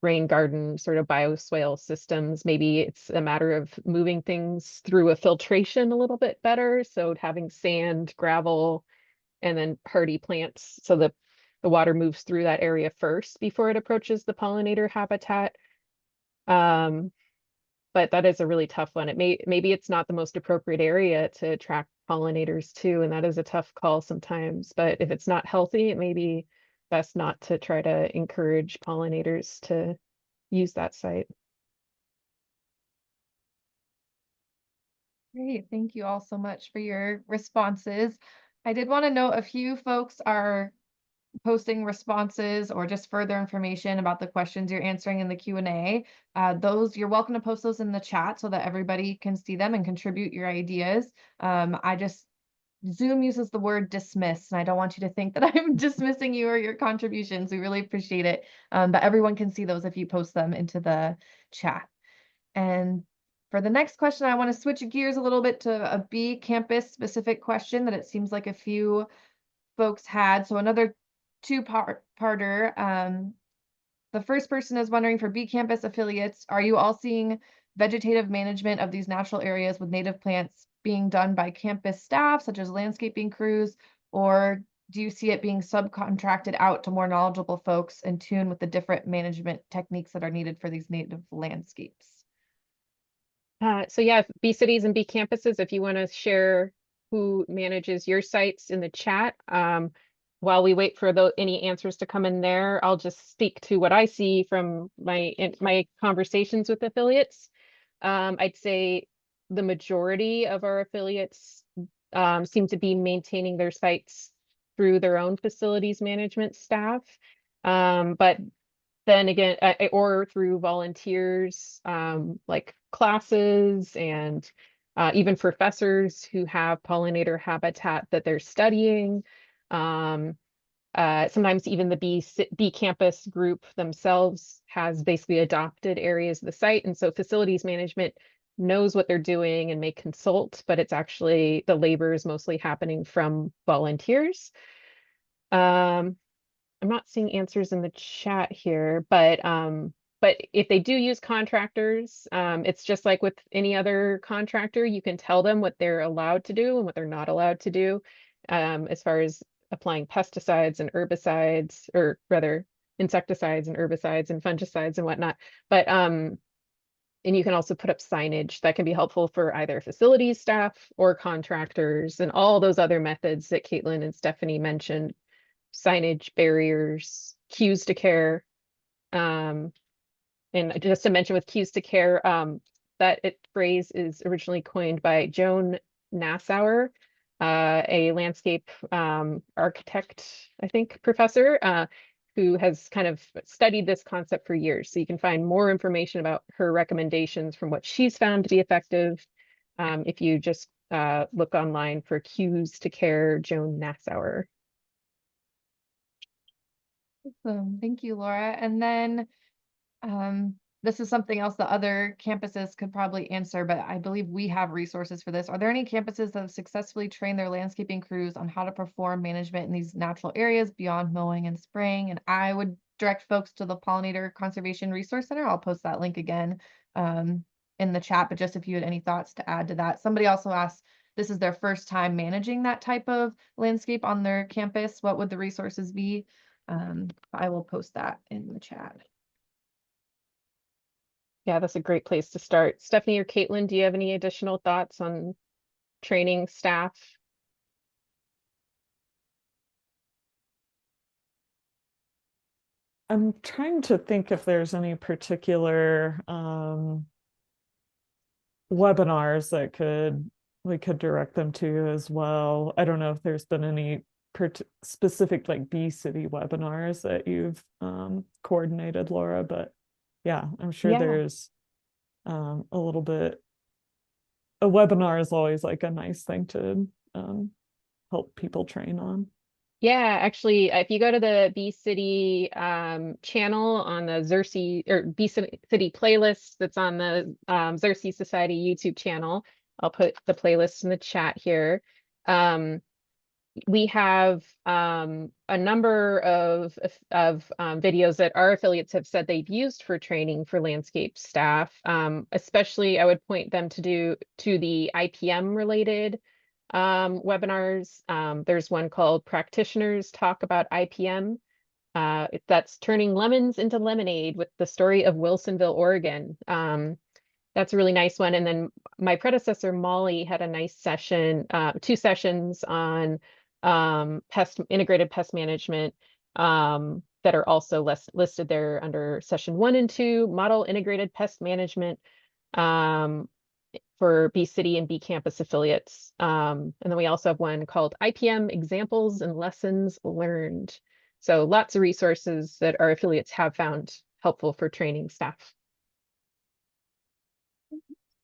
rain garden sort of bioswale systems. Maybe it's a matter of moving things through a filtration a little bit better. So having sand, gravel, and then hardy plants so the water moves through that area first before it approaches the pollinator habitat. But that is a really tough one. Maybe it's not the most appropriate area to attract pollinators to, and that is a tough call sometimes. But if it's not healthy, it may be best not to try to encourage pollinators to use that site. Great. Thank you all so much for your responses. I did want to note a few folks are posting responses or just further information about the questions you're answering in the Q&A. Those, you're welcome to post those in the chat so that everybody can see them and contribute your ideas. Zoom uses the word dismiss, and I don't want you to think that I'm dismissing you or your contributions. We really appreciate it. But everyone can see those if you post them into the chat. And for the next question, I want to switch gears a little bit to a bee campus specific question that it seems like a few folks had. So another two-parter. The first person is wondering, for bee campus affiliates, are you all seeing vegetative management of these natural areas with native plants being done by campus staff, such as landscaping crews, or do you see it being subcontracted out to more knowledgeable folks in tune with the different management techniques that are needed for these native landscapes? So yeah, bee cities and bee campuses, if you want to share who manages your sites in the chat, while we wait for any answers to come in there, I'll just speak to what I see from my conversations with affiliates. I'd say the majority of our affiliates seem to be maintaining their sites through their own facilities management staff. But then again, or through volunteers, like classes and even professors who have pollinator habitat that they're studying. Sometimes even the bee campus group themselves has basically adopted areas of the site. And so facilities management knows what they're doing and may consult, but it's actually the labor is mostly happening from volunteers. I'm not seeing answers in the chat here, but if they do use contractors, it's just like with any other contractor, you can tell them what they're allowed to do and what they're not allowed to do, as far as applying pesticides and herbicides, or rather insecticides and herbicides and fungicides and whatnot. But and you can also put up signage that can be helpful for either facilities staff or contractors, and all those other methods that Kaitlin and Stefanie mentioned: signage, barriers, cues to care. And just to mention with cues to care, that phrase is originally coined by Joan Nassauer, a landscape architect, I think, professor, who has kind of studied this concept for years. So you can find more information about her recommendations from what she's found to be effective if you just look online for cues to care, Joan Nassauer. Awesome. Thank you, Laura. And then this is something else that other campuses could probably answer, but I believe we have resources for this. Are there any campuses that have successfully trained their landscaping crews on how to perform management in these natural areas beyond mowing and spraying? And I would direct folks to the Pollinator Conservation Resource Center. I'll post that link again in the chat, but just if you had any thoughts to add to that. Somebody also asked, this is their first time managing that type of landscape on their campus. What would the resources be? I will post that in the chat. Yeah, that's a great place to start. Stefanie or Kaitlin, do you have any additional thoughts on training staff? I'm trying to think if there's any particular webinars that we could direct them to as well. I don't know if there's been any specific like Bee City webinars that you've coordinated, Laura, but yeah, I'm sure there's a little bit. A webinar is always like a nice thing to help people train on. Yeah, actually, if you go to the Bee City channel on the Xerces or Bee City playlist that's on the Xerces Society YouTube channel, I'll put the playlist in the chat here. We have a number of videos that our affiliates have said they've used for training for landscape staff. Especially, I would point them to the IPM related webinars. There's one called Practitioners Talk About IPM. That's Turning Lemons into Lemonade with the story of Wilsonville, Oregon. That's a really nice one. And then my predecessor, Molly, had a nice session, 2 sessions on integrated pest management that are also listed there under session 1 and 2, model integrated pest management for Bee City and Bee Campus affiliates. And then we also have one called IPM Examples and Lessons Learned. So lots of resources that our affiliates have found helpful for training staff.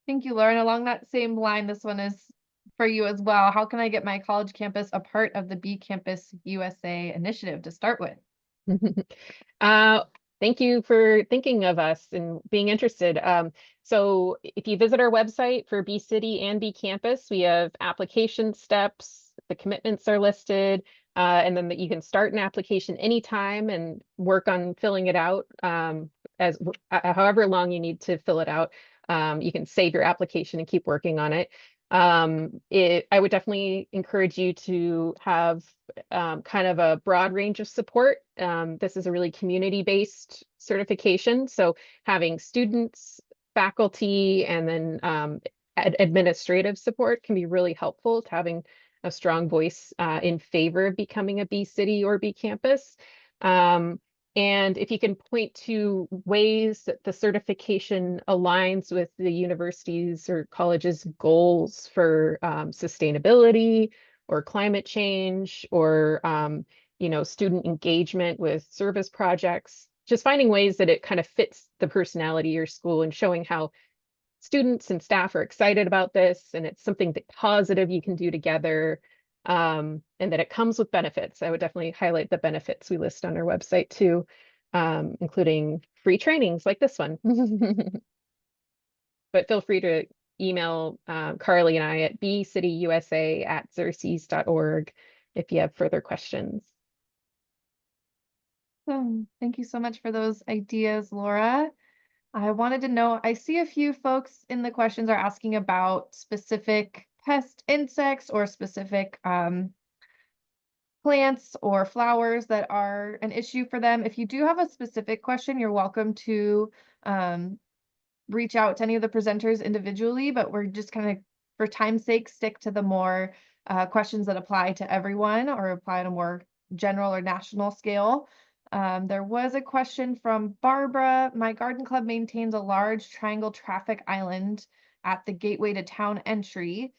Thank you, Lauren. Along that same line, this one is for you as well. How can I get my college campus a part of the Bee Campus USA initiative to start with? Thank you for thinking of us and being interested. So if you visit our website for Bee City and Bee Campus, we have application steps, the commitments are listed, and then you can start an application anytime and work on filling it out as however long you need to fill it out. You can save your application and keep working on it. I would definitely encourage you to have kind of a broad range of support. This is a really community-based certification, so having students, faculty, and then administrative support can be really helpful to having a strong voice in favor of becoming a Bee City or Bee Campus. And if you can point to ways that the certification aligns with the university's or college's goals for sustainability or climate change or student engagement with service projects, just finding ways that it kind of fits the personality of your school and showing how students and staff are excited about this and it's something that positive you can do together. And that it comes with benefits. I would definitely highlight the benefits we list on our website too, including free trainings like this one. But feel free to email Carly and I at bcityusa@xerces.org if you have further questions. Thank you so much for those ideas, Laura. I wanted to know, I see a few folks in the questions are asking about specific pest insects or specific plants or flowers that are an issue for them. If you do have a specific question, you're welcome to reach out to any of the presenters individually, but we're just kind of, for time's sake, stick to the more questions that apply to everyone or apply on a more general or national scale. There was a question from Barbara. My garden club maintains a large triangle traffic island at the gateway to town entry.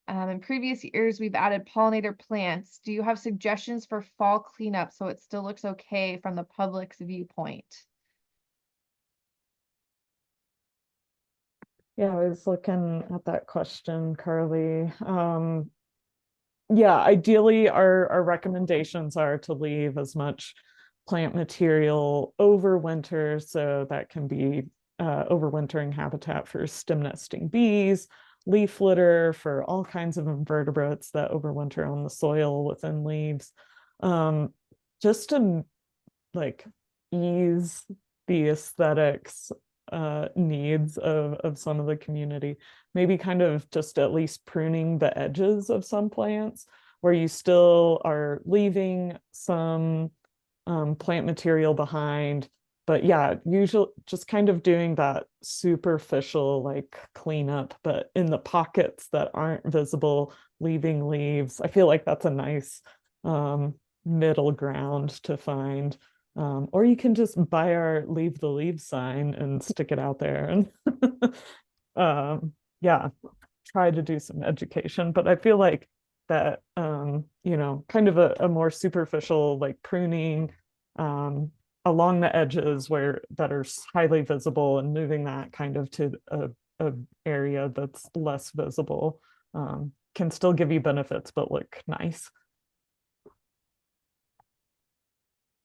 In previous years, we've added pollinator plants. Do you have suggestions for fall cleanup so it still looks okay from the public's viewpoint? Yeah, I was looking at that question, Carly. Yeah, ideally our recommendations are to leave as much plant material over winter, so that can be overwintering habitat for stem nesting bees, leaf litter for all kinds of invertebrates that overwinter on the soil within leaves, just to like ease the aesthetics needs of some of the community. Maybe kind of just at least pruning the edges of some plants where you still are leaving some plant material behind. But yeah, usually just kind of doing that superficial like cleanup, but in the pockets that aren't visible, leaving leaves. I feel like that's a nice middle ground to find. Or you can just buy our leave the leaves sign and stick it out there and yeah, try to do some education. But I feel like that you know, kind of a more superficial like pruning along the edges where that are highly visible and moving that kind of to a area that's less visible can still give you benefits but look nice.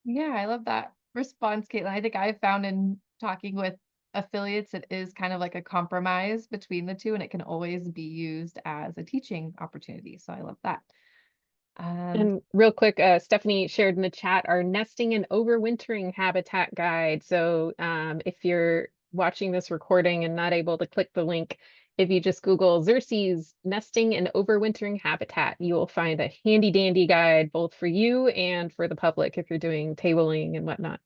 Yeah, I love that response, Caitlin. I think I've found in talking with affiliates, it is kind of like a compromise between the two, and it can always be used as a teaching opportunity. So I love that. And real quick, Stefanie shared in the chat our nesting and overwintering habitat guide. So if you're watching this recording and not able to click the link, if you just Google Xerces nesting and overwintering habitat, you will find a handy dandy guide both for you and for the public if you're doing tabling and whatnot.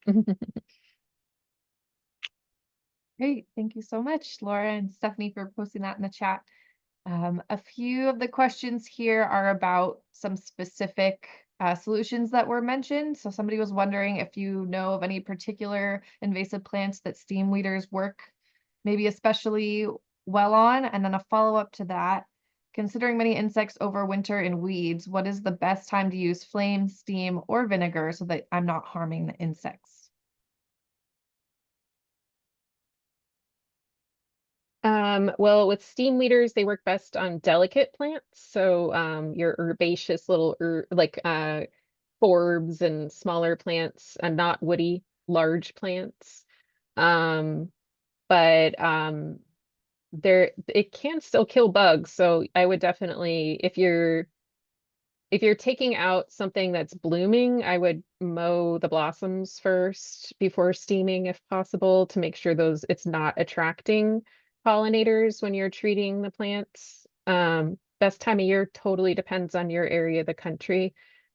Great. Thank you so much, Laura and Stefanie, for posting that in the chat. A few of the questions here are about some specific solutions that were mentioned. So somebody was wondering if you know of any particular invasive plants that steam weeders work maybe especially well on. And then a follow-up to that, considering many insects overwinter in weeds, what is the best time to use flame, steam, or vinegar so that I'm not harming the insects? Well, with steam weeders, they work best on delicate plants. So your herbaceous little forbs and smaller plants and not woody large plants. Um, but there it can still kill bugs. So I would definitely, if you're taking out something that's blooming, I would mow the blossoms first before steaming if possible to make sure it's not attracting pollinators when you're treating the plants. Best time of year totally depends on your area of the country.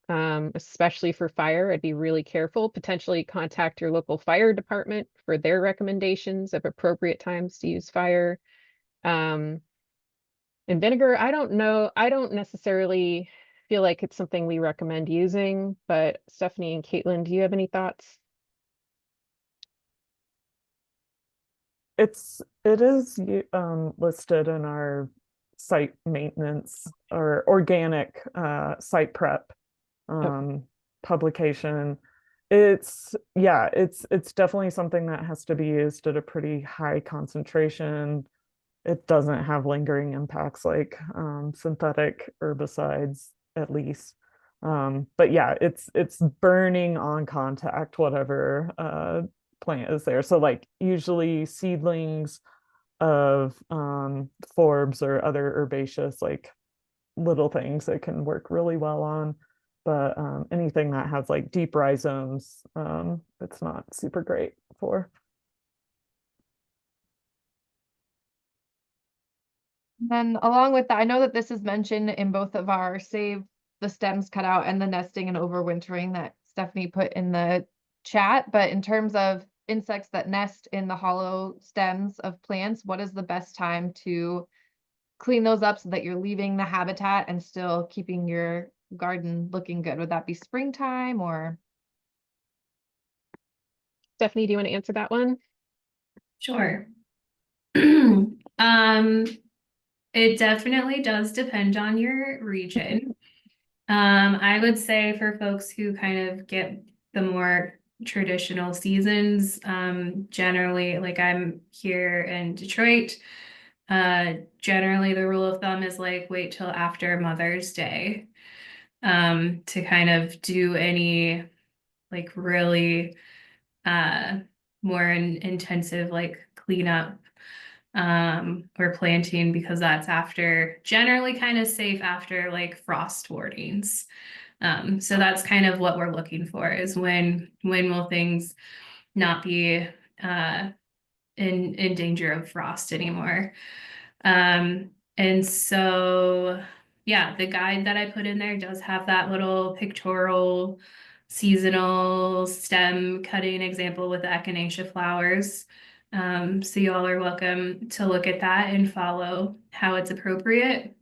Especially for fire, I'd be really careful. Potentially contact your local fire department for their recommendations of appropriate times to use fire. And vinegar, I don't know. I don't necessarily feel like it's something we recommend using, but Stefanie and Kaitlin, do you have any thoughts? It is listed in our site maintenance or organic site prep publication. It's definitely something that has to be used at a pretty high concentration. It doesn't have lingering impacts like synthetic herbicides, at least. But yeah, it's burning on contact, whatever plant is there. So like usually seedlings of forbs or other herbaceous like little things that can work really well on. But anything that has like deep rhizomes, it's not super great for. Then along with that, I know that this is mentioned in both of our save the stems cut out and the nesting and overwintering that Stefanie put in the chat. But in terms of insects that nest in the hollow stems of plants, what is the best time to clean those up so that you're leaving the habitat and still keeping your garden looking good? Would that be springtime or? Stefanie, do you want to answer that one? Sure. It definitely does depend on your region. I would say for folks who kind of get the more traditional seasons, generally, like I'm here in Detroit, generally the rule of thumb is like wait till after Mother's Day, to kind of do any like really more intensive like cleanup or planting, because that's after generally kind of safe after like frost warnings. So that's kind of what we're looking for is when will things not be in danger of frost anymore. And so yeah, the guide that I put in there does have that little pictorial seasonal stem cutting example with the echinacea flowers. So you all are welcome to look at that and follow how it's appropriate.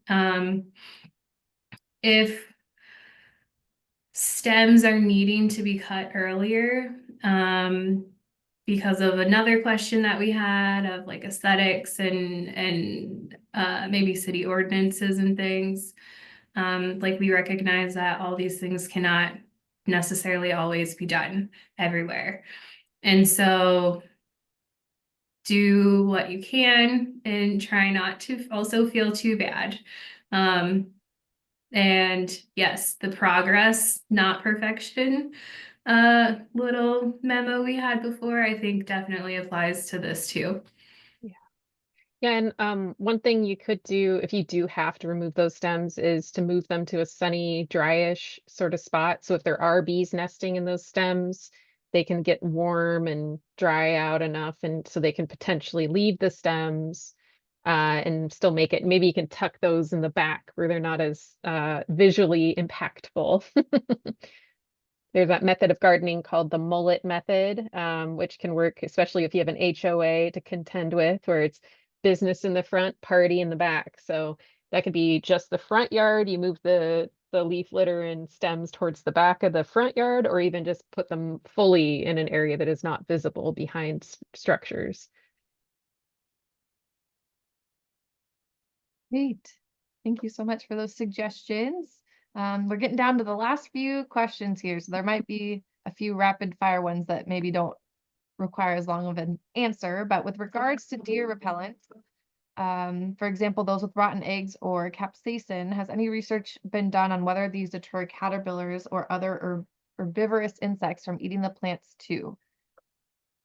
If stems are needing to be cut earlier, because of another question that we had of like aesthetics and maybe city ordinances and things. Like we recognize that all these things cannot necessarily always be done everywhere. And so do what you can and try not to also feel too bad. And yes, the progress, not perfection, little memo we had before, I think definitely applies to this too. Yeah, and one thing you could do if you do have to remove those stems is to move them to a sunny, dryish sort of spot. So if there are bees nesting in those stems, they can get warm and dry out enough, and so they can potentially leave the stems and still make it. Maybe you can tuck those in the back where they're not as visually impactful. There's that method of gardening called the mullet method, which can work, especially if you have an HOA to contend with, where it's business in the front, party in the back. So that could be just the front yard. You move the leaf litter and stems towards the back of the front yard, or even just put them fully in an area that is not visible behind structures. Great. Thank you so much for those suggestions. We're getting down to the last few questions here, so there might be a few rapid fire ones that maybe don't require as long of an answer, but with regards to deer repellent, for example, those with rotten eggs or capsaicin, has any research been done on whether these deter caterpillars or other herbivorous insects from eating the plants too?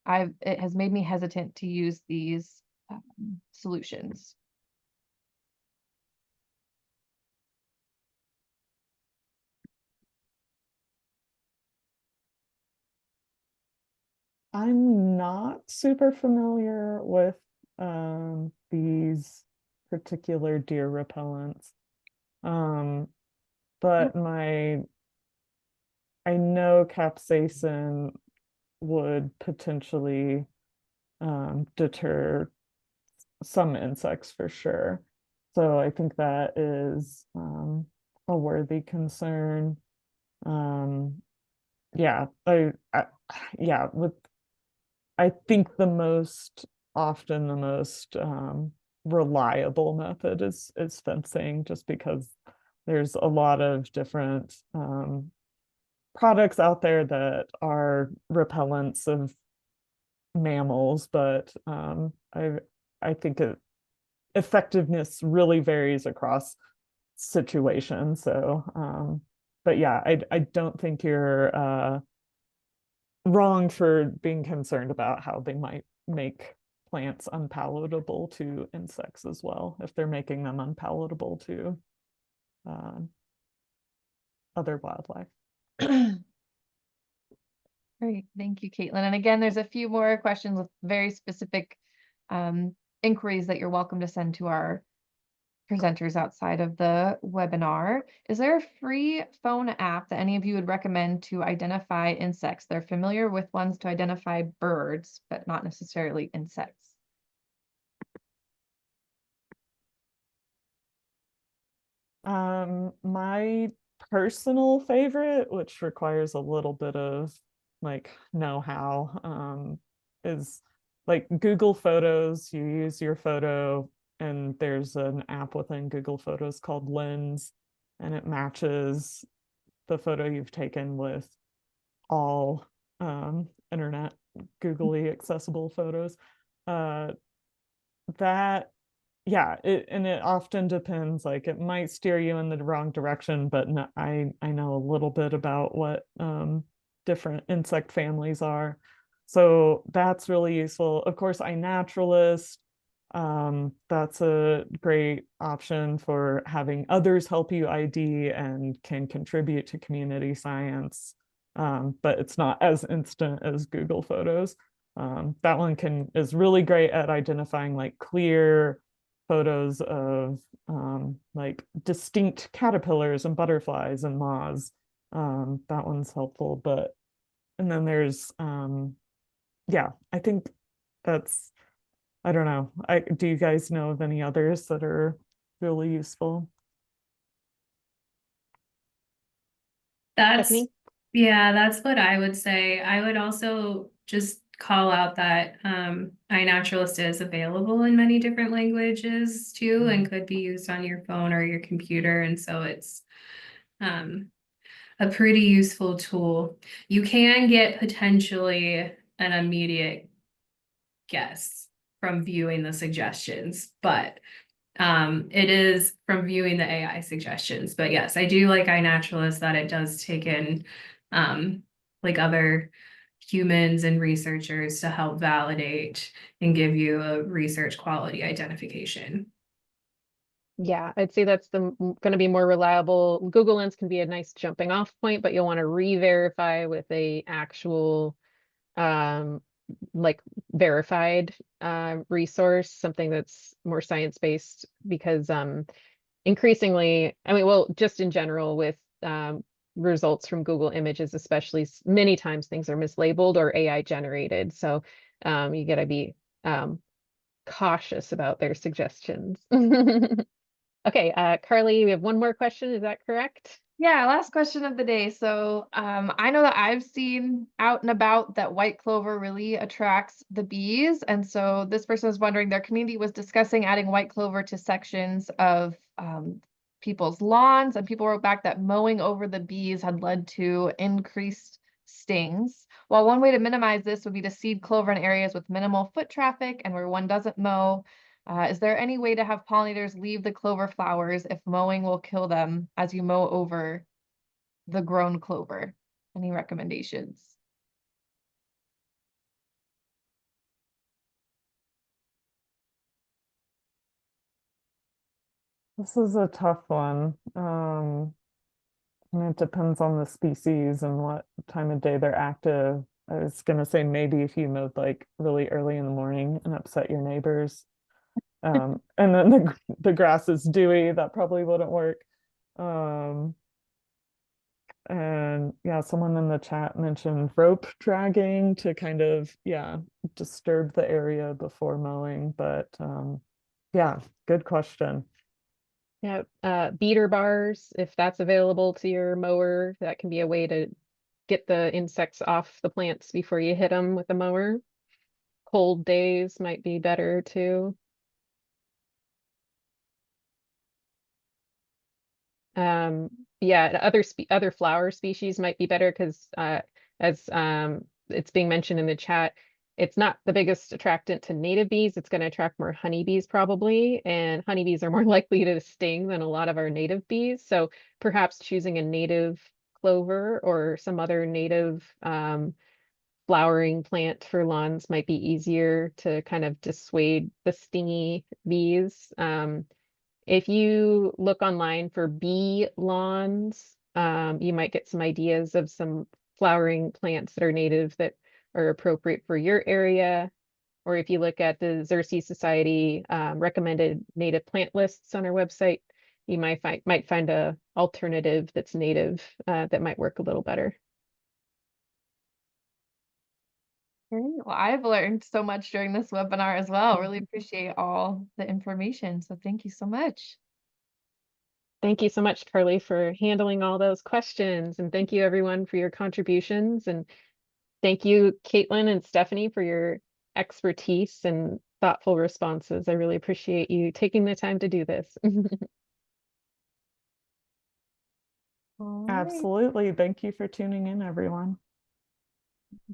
It has made me hesitant to use these solutions. I'm not super familiar with these particular deer repellents. But I know capsaicin would potentially deter some insects for sure. So I think that is a worthy concern. Yeah, yeah, I think the most reliable method is fencing, just because there's a lot of different products out there that are repellents of mammals, but I think effectiveness really varies across situations. So but yeah, I don't think you're wrong for being concerned about how they might make plants unpalatable to insects as well, if they're making them unpalatable to other wildlife. Great, thank you, Kaitlin. And again, there's a few more questions with very specific inquiries that you're welcome to send to our presenters outside of the webinar. Is there a free phone app that any of you would recommend to identify insects? They're familiar with ones to identify birds, but not necessarily insects. My personal favorite, which requires a little bit of like know-how, is like Google Photos. You use your photo, and there's an app within Google Photos called Lens, and it matches the photo you've taken with all internet googly accessible photos. That yeah, it often depends. Like it might steer you in the wrong direction, but no, I know a little bit about what different insect families are, so that's really useful. Of course, iNaturalist, that's a great option for having others help you ID and can contribute to community science, but it's not as instant as Google Photos. That one is really great at identifying like clear photos of like distinct caterpillars and butterflies and moths. That one's helpful, but and then there's yeah, I think that's, I don't know. Do you guys know of any others that are really useful? That's, Stephanie? yeah, that's what I would say. I would also just call out that iNaturalist is available in many different languages too, and could be used on your phone or your computer. And so it's a pretty useful tool. You can get potentially an immediate guess from viewing the suggestions, but it is from viewing the AI suggestions. But yes, I do like iNaturalist that it does take in like other humans and researchers to help validate and give you a research quality identification. Yeah, I'd say that's the going to be more reliable. Google Lens can be a nice jumping off point, but you'll want to re-verify with a actual um like verified resource, something that's more science-based, because increasingly, I mean, well, just in general with results from Google Images, especially, many times things are mislabeled or AI generated. So you got to be cautious about their suggestions. Okay, Carly, we have one more question. Is that correct? Yeah, last question of the day. So I know that I've seen out and about that white clover really attracts the bees. And so this person is wondering, their community was discussing adding white clover to sections of people's lawns, and people wrote back that mowing over the bees had led to increased stings. While one way to minimize this would be to seed clover in areas with minimal foot traffic and where one doesn't mow. Is there any way to have pollinators leave the clover flowers if mowing will kill them as you mow over the grown clover? Any recommendations? This is a tough one. And it depends on the species and what time of day they're active. I was gonna say maybe if you mowed like really early in the morning and upset your neighbors. And then the grass is dewy, that probably wouldn't work. And yeah, someone in the chat mentioned rope dragging to kind of, yeah, disturb the area before mowing. But yeah, good question. Yeah, beater bars, if that's available to your mower, that can be a way to get the insects off the plants before you hit them with the mower. Cold days might be better too. Yeah, other flower species might be better because as it's being mentioned in the chat, it's not the biggest attractant to native bees. It's going to attract more honeybees probably, and honeybees are more likely to sting than a lot of our native bees. So perhaps choosing a native clover or some other native flowering plant for lawns might be easier to kind of dissuade the stingy bees. If you look online for bee lawns, you might get some ideas of some flowering plants that are native that are appropriate for your area. Or if you look at the Xerces Society recommended native plant lists on our website, you might find a alternative that's native that might work a little better. Great. Well, I've learned so much during this webinar as well. Really appreciate all the information. So thank you so much. Thank you so much, Carly, for handling all those questions. And thank you everyone for your contributions. And thank you, Kaitlin and Stefanie, for your expertise and thoughtful responses. I really appreciate you taking the time to do this. All right. Absolutely. Thank you for tuning in, everyone.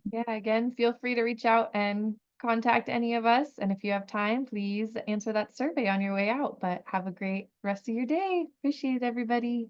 Yeah, again, feel free to reach out and contact any of us. And if you have time, please answer that survey on your way out. But have a great rest of your day. Appreciate it, everybody.